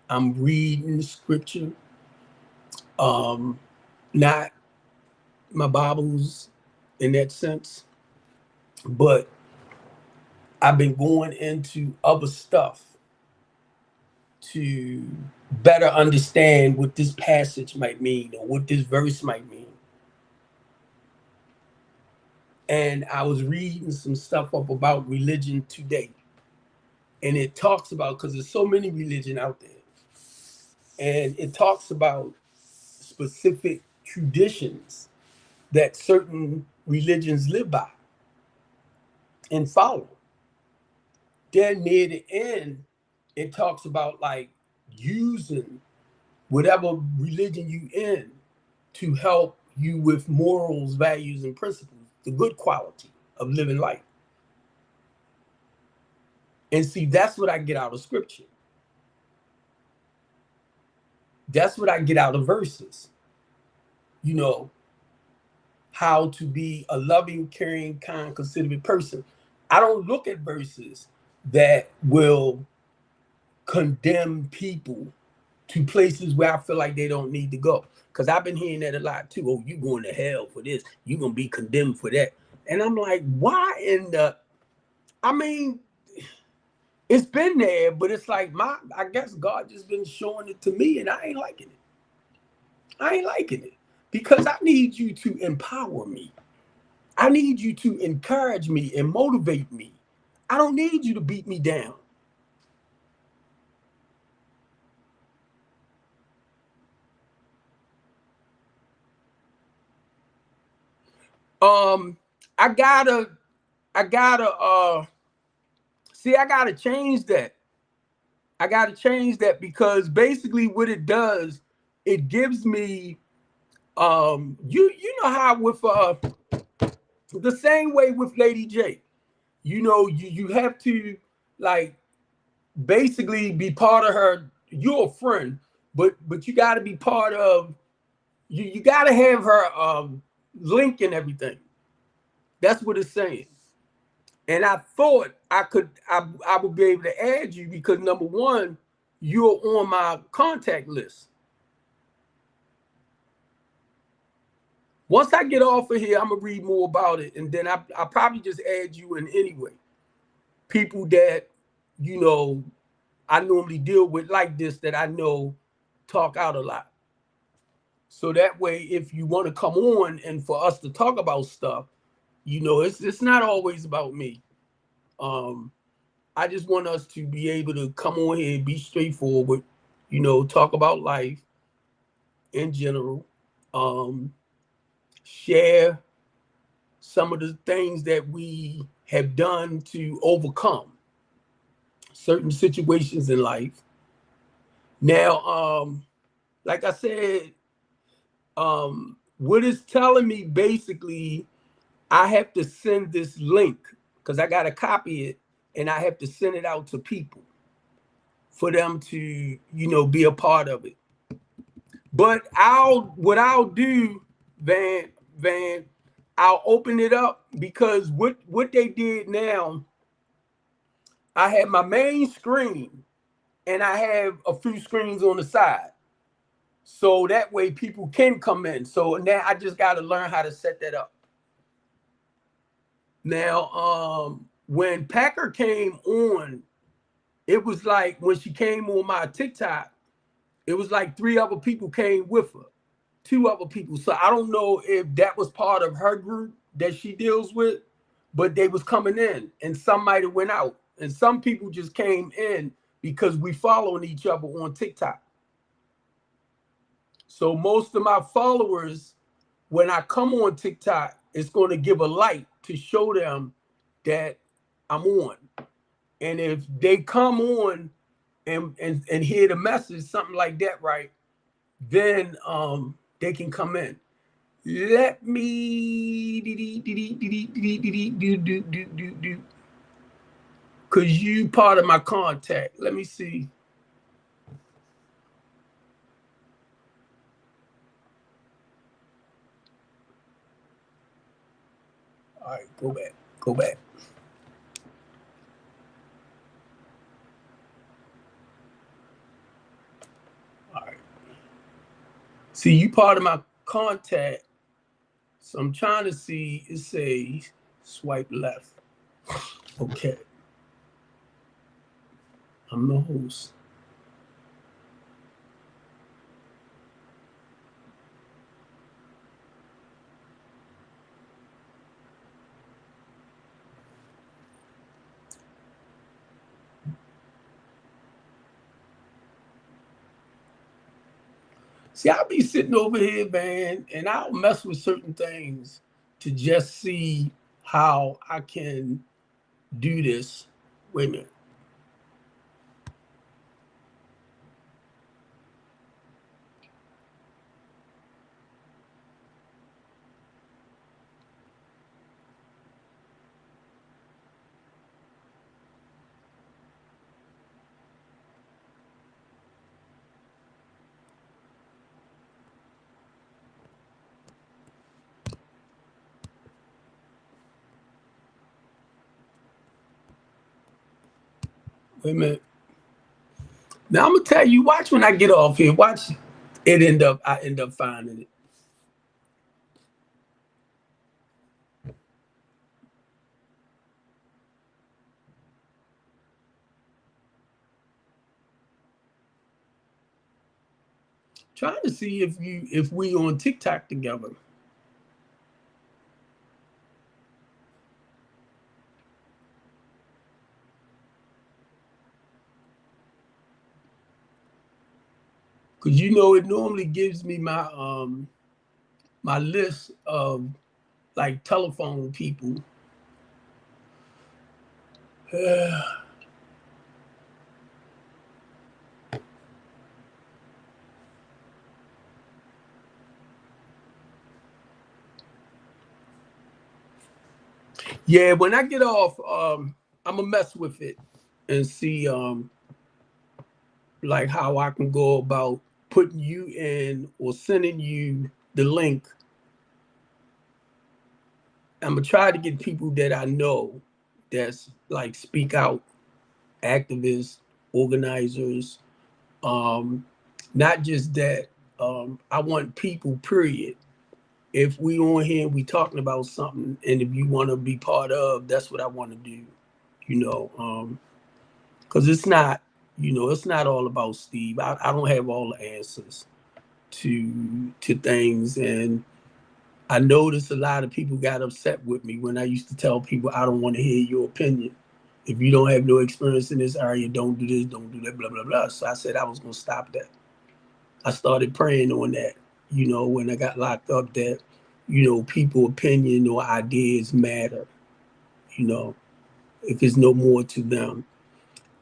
I'm reading the scripture. Not my Bibles in that sense, but I've been going into other stuff to better understand what this passage might mean or what this verse might mean. And I was reading some stuff up about religion today. And it talks about, because there's so many religion out there, and it talks about specific traditions that certain religions live by and follow. Then near the end, it talks about like using whatever religion you in to help you with morals, values, and principles, the good quality of living life. And see, that's what I get out of scripture. That's what I get out of verses. You know, how to be a loving, caring, kind, considerate person. I don't look at verses that will condemn people to places where I feel like they don't need to go. Because I've been hearing that a lot too. Oh, you going to hell for this. You're going to be condemned for that. And I'm like, why in the... I mean, it's been there, but it's like I guess God just been showing it to me and I ain't liking it. I ain't liking it. Because I need you to empower me. I need you to encourage me and motivate me. I don't need you to beat me down. I gotta see, I gotta change that. I gotta change that because basically what it does, it gives me you know how with the same way with Lady J, you know, you have to like basically be part of her. You're a friend, but you got to be part of you got to have her link and everything. That's what it's saying. And I thought I would be able to add you because number one, you're on my contact list. Once I get off of here, I'm gonna read more about it, and then I'll probably just add you in anyway. People that you know I normally deal with like this that I know talk out a lot. So that way, if you want to come on and for us to talk about stuff, you know, it's not always about me. I just want us to be able to come on here and be straightforward, you know, talk about life in general, share some of the things that we have done to overcome certain situations in life. Now, like I said, what it's telling me basically, I have to send this link because I got to copy it and I have to send it out to people for them to, you know, be a part of it. But what I'll do, Van, I'll open it up because what they did now, I have my main screen and I have a few screens on the side. So that way people can come in. So now I just got to learn how to set that up. Now, when Packer came on, it was like when she came on my TikTok, it was like 3 other people came with her, 2 other people. So I don't know if that was part of her group that she deals with, but they was coming in and some might have went out. And some people just came in because we following each other on TikTok. So most of my followers, when I come on TikTok, it's going to give a light to show them that I'm on. And if they come on and hear the message, something like that, right, then they can come in. Let me because you part of my contact. Let me see. All right, go back. Go back. All right. See, you part of my contact. So I'm trying to see, it says swipe left. Okay. I'm the host. See, I'll be sitting over here, man, and I'll mess with certain things to just see how I can do this. Wait a minute. Wait a minute. Now I'm gonna tell you, watch when I get off here. Watch I end up finding it. Trying to see if we on TikTok together. Cause you know it normally gives me my list of like telephone people. Yeah, when I get off, I'm gonna mess with it and see like how I can go about putting you in or sending you the link. I'm gonna try to get people that I know that's like speak out, activists, organizers. Not just that. I want people, period. If we on here and we talking about something, and if you want to be part of, that's what I want to do. You know, because it's not, you know, it's not all about Steve. I don't have all the answers to things, and I noticed a lot of people got upset with me when I used to tell people I don't want to hear your opinion. If you don't have no experience in this area, don't do this, don't do that, blah blah blah. So I said I was gonna stop that. I started praying on that, you know, when I got locked up, that, you know, people opinion or ideas matter, you know, if it's no more to them.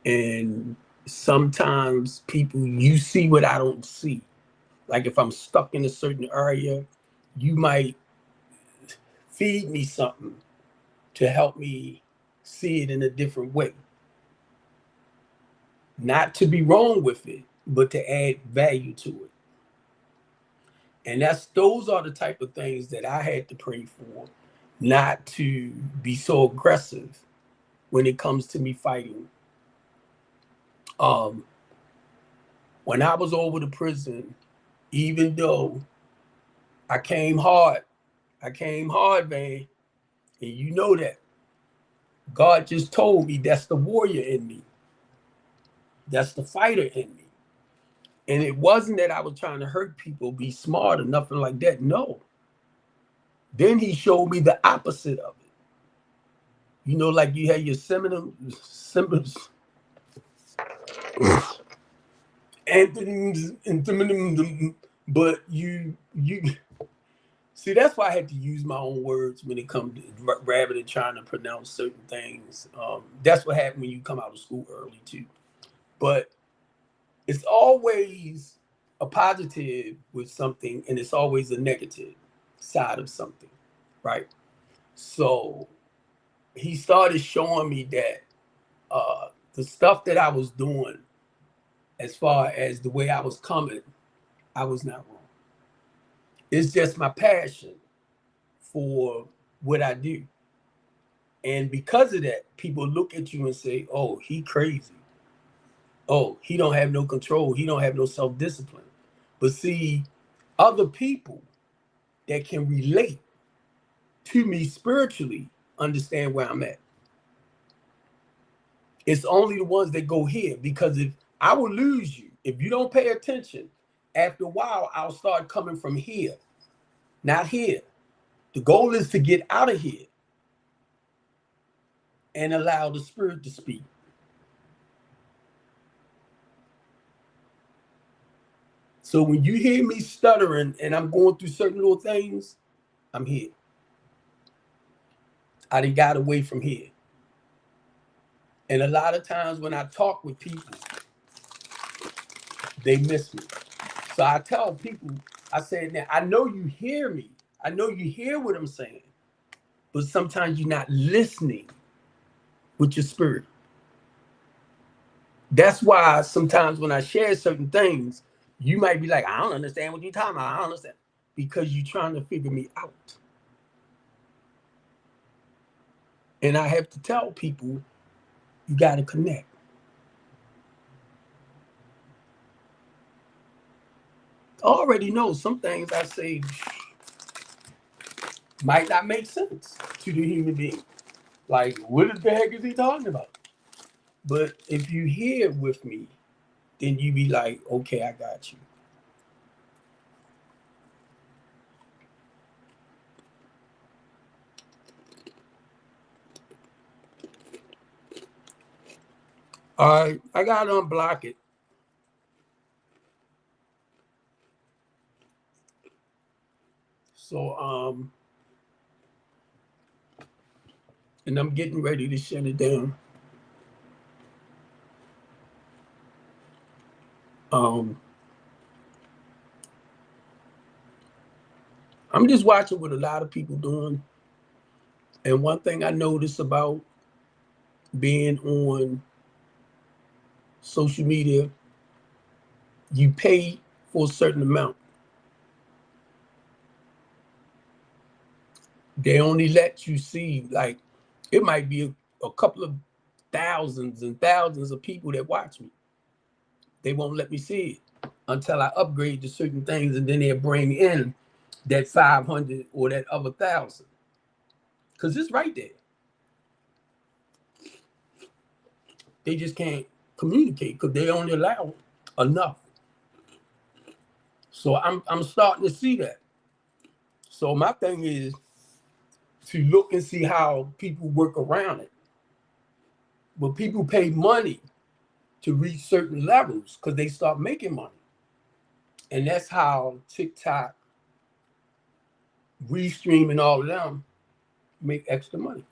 And sometimes people, you see what I don't see. Like if I'm stuck in a certain area, you might feed me something to help me see it in a different way. Not to be wrong with it, but to add value to it. And those are the type of things that I had to pray for, not to be so aggressive when it comes to me fighting. When I was over the prison, even though I came hard, man, and you know that. God just told me that's the warrior in me. That's the fighter in me. And it wasn't that I was trying to hurt people, be smart or nothing like that. No. Then he showed me the opposite of it. You know, like you had your symbols, antonyms, but you see, that's why I had to use my own words when it comes to rather than trying to pronounce certain things. That's what happened when you come out of school early too. But it's always a positive with something, and it's always a negative side of something, right? So he started showing me that the stuff that I was doing, as far as the way I was coming, I was not wrong. It's just my passion for what I do. And because of that, people look at you and say, oh, he crazy. Oh, he don't have no control. He don't have no self-discipline. But see, other people that can relate to me spiritually understand where I'm at. It's only the ones that go here, because if I will lose you, if you don't pay attention, after a while, I'll start coming from here, not here. The goal is to get out of here and allow the spirit to speak. So when you hear me stuttering and I'm going through certain little things, I'm here. I done got away from here. And a lot of times when I talk with people, they miss me. So I tell people, I say, now I know you hear me. I know you hear what I'm saying, but sometimes you're not listening with your spirit. That's why sometimes when I share certain things, you might be like, I don't understand what you're talking about. I don't understand. Because you're trying to figure me out. And I have to tell people, you got to connect. I already know some things I say might not make sense to the human being. Like, what the heck is he talking about? But if you hear with me, then you be like, okay, I got you. All right, I got to unblock it. So, and I'm getting ready to shut it down. I'm just watching what a lot of people doing. And one thing I noticed about being on social media, you pay for a certain amount. They only let you see, like, it might be a couple of thousands and thousands of people that watch me. They won't let me see it until I upgrade to certain things, and then they'll bring in that 500 or that other 1,000. Because it's right there. They just can't communicate because they only allow enough. So I'm starting to see that. So my thing is to look and see how people work around it. But people pay money to reach certain levels because they start making money. And that's how TikTok, Restream, and all of them make extra money.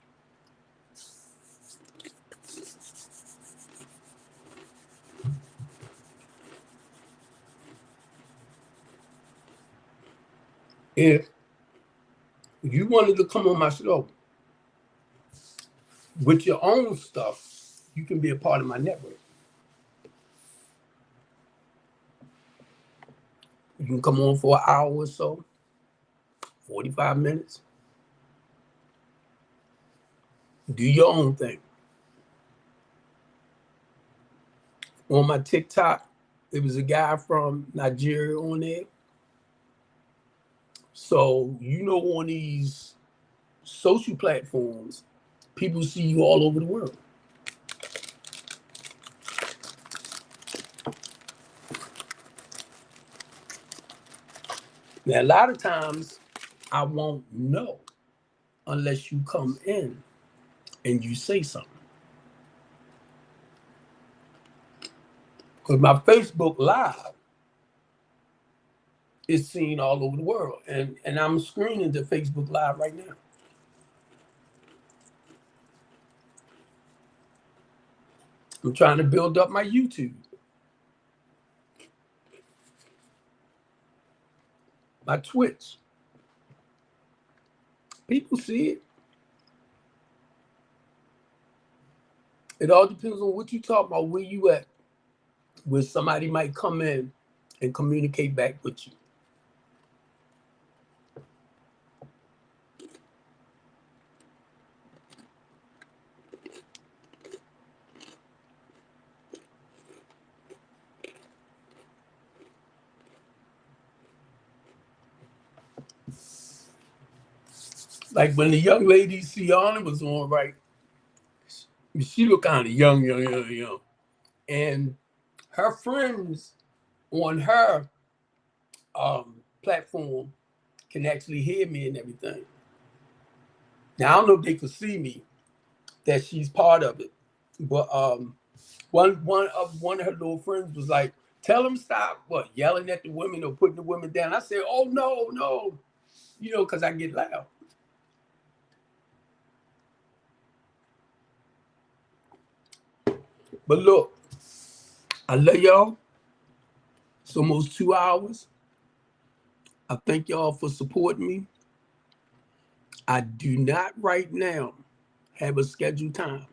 If you wanted to come on my show with your own stuff, you can be a part of my network. You can come on for an hour or so, 45 minutes. Do your own thing. On my TikTok, it was a guy from Nigeria on there. So, on these social platforms, people see you all over the world. Now, a lot of times, I won't know unless you come in and you say something. Because my Facebook Live is seen all over the world. And I'm screening the Facebook Live right now. I'm trying to build up my YouTube. My Twitch. People see it. It all depends on what you talk about, where you at, where somebody might come in and communicate back with you. Like when the young lady Sienna was on, right? She looked kind of young. And her friends on her platform can actually hear me and everything. Now, I don't know if they could see me, that she's part of it. But one of her little friends was like, tell them stop, yelling at the women or putting the women down. I said, oh, no, because I get loud. But look, I love y'all. It's almost 2 hours. I thank y'all for supporting me. I do not right now have a scheduled time.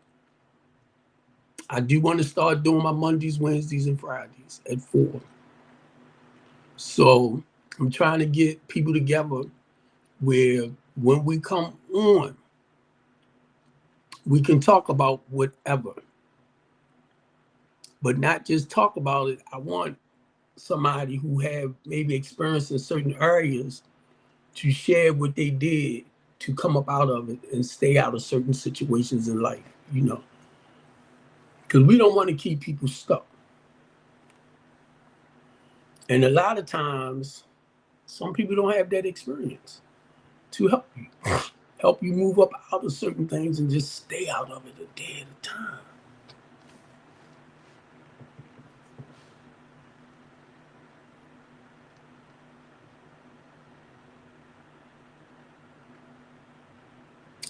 I do want to start doing my Mondays, Wednesdays, and Fridays at 4. So I'm trying to get people together where when we come on, we can talk about whatever. But not just talk about it. I want somebody who have maybe experience in certain areas to share what they did to come up out of it and stay out of certain situations in life, because we don't want to keep people stuck. And a lot of times, some people don't have that experience to help you move up out of certain things and just stay out of it a day at a time.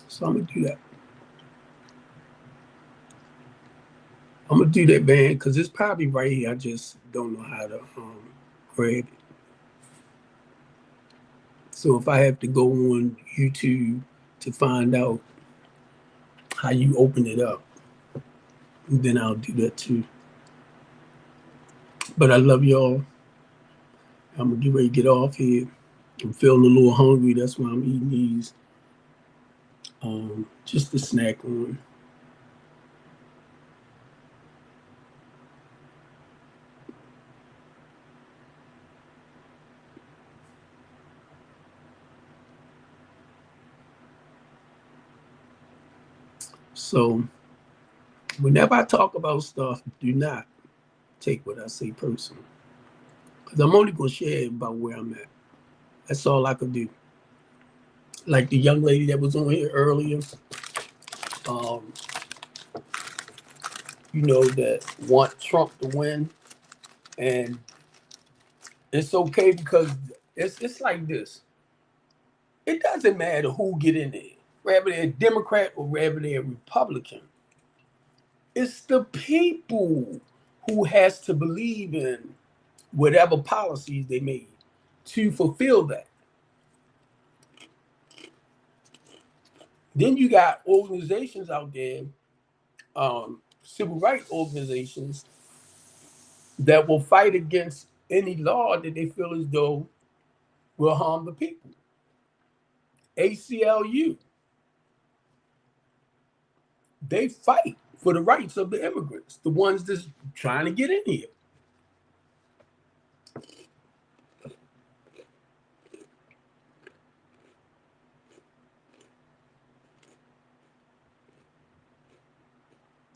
So I'm gonna do that. I'm gonna do that, man, because it's probably right here. I just don't know how to grab it. So if I have to go on YouTube to find out how you open it up, then I'll do that too. But I love y'all. I'm gonna get ready to get off here. I'm feeling a little hungry. That's why I'm eating these. Just a snack on. So whenever I talk about stuff, do not take what I say personal, because I'm only gonna share about where I'm at. That's all I could do. Like the young lady that was on here earlier, that want Trump to win, and it's okay because it's like this. It doesn't matter who get in there, whether they're Democrat or whether they're Republican. It's the people who has to believe in whatever policies they made to fulfill that. Then you got organizations out there, civil rights organizations, that will fight against any law that they feel as though will harm the people. ACLU, they fight for the rights of the immigrants, the ones that's trying to get in here.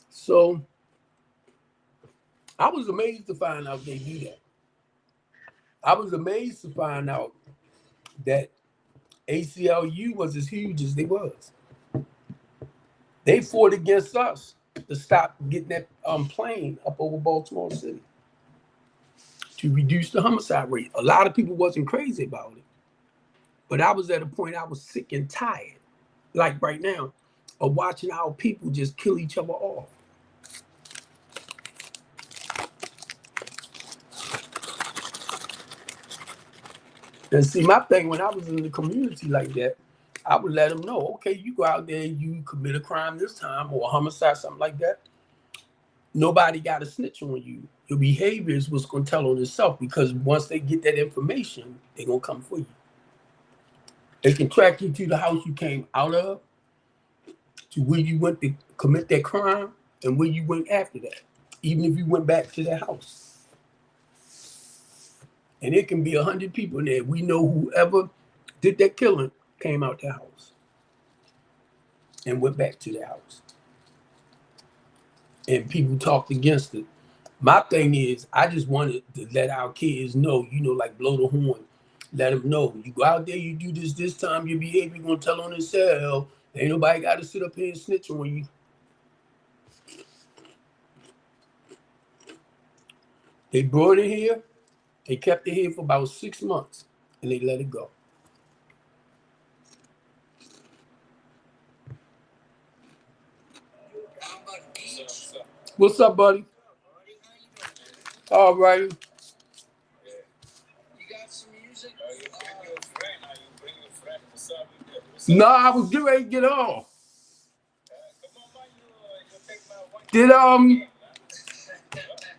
So I was amazed to find out they do that. I was amazed to find out that ACLU was as huge as they was. They fought against us to stop getting that plane up over Baltimore City to reduce the homicide rate. A lot of people wasn't crazy about it, but I was at a point I was sick and tired, like right now, of watching our people just kill each other off. And see, my thing, when I was in the community like that, I would let them know, okay, you go out there, you commit a crime this time or a homicide, something like that. Nobody got to snitch on you. Your behavior is what's going to tell on itself, because once they get that information, they're going to come for you. They can track you to the house you came out of, to where you went to commit that crime, and where you went after that, even if you went back to that house. And it can be 100 people in there. We know whoever did that killing came out the house and went back to the house. And people talked against it. My thing is, I just wanted to let our kids know, like blow the horn. Let them know. You go out there, you do this time, your behavior going to tell on itself. Ain't nobody got to sit up here and snitch on you. They brought it here. They kept it here for about 6 months, and they let it go. What's up, buddy? All right. You got some music? You bring your friend. What's up? No, I was getting ready to get on. Come on, man. You take my one.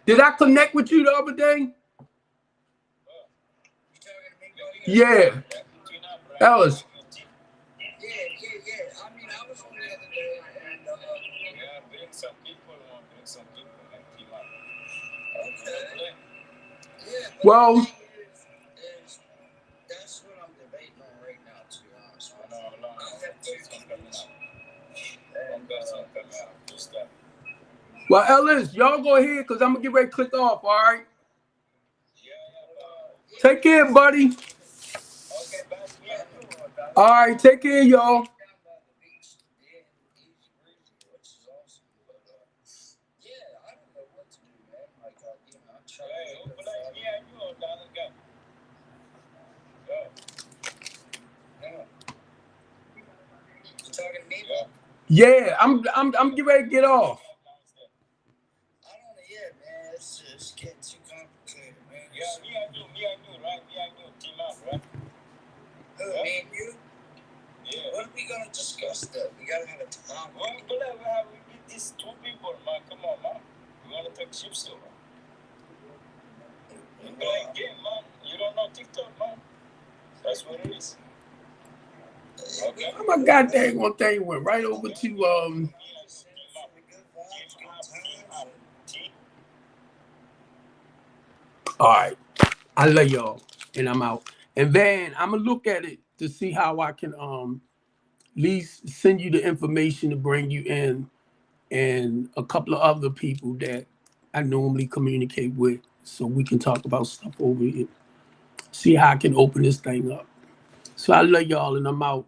Did I connect with you the other day? Yeah. Ellis. Yeah. I mean, I was on the other day, and bring some people on, and team up. Okay. Yeah. Well, That's what I'm debating on right now, to be honest. No. I have two coming out. One person coming out. Just that. Well, Ellis, y'all go ahead, because I'm going to get ready to click off, all right? Take care, buddy. All right, take care, y'all. Yeah, I'm getting ready to get off. I don't know yet, man. It's just getting too complicated, man. Me and you, right? Me and you, team up, right? Who, me and you? Yeah. What are we gonna discuss though? We gotta have a time. Well, we get these two people, man. Come on, man. We wanna talk ship still, man. You playing game, man. You don't know TikTok, man. That's what it is. Okay. Oh my God, dang, one thing went right over to All right, I love y'all, and I'm out. And Van, I'm gonna look at it to see how I can at least send you the information to bring you in, and a couple of other people that I normally communicate with, so we can talk about stuff over it. See how I can open this thing up. So I love y'all, and I'm out.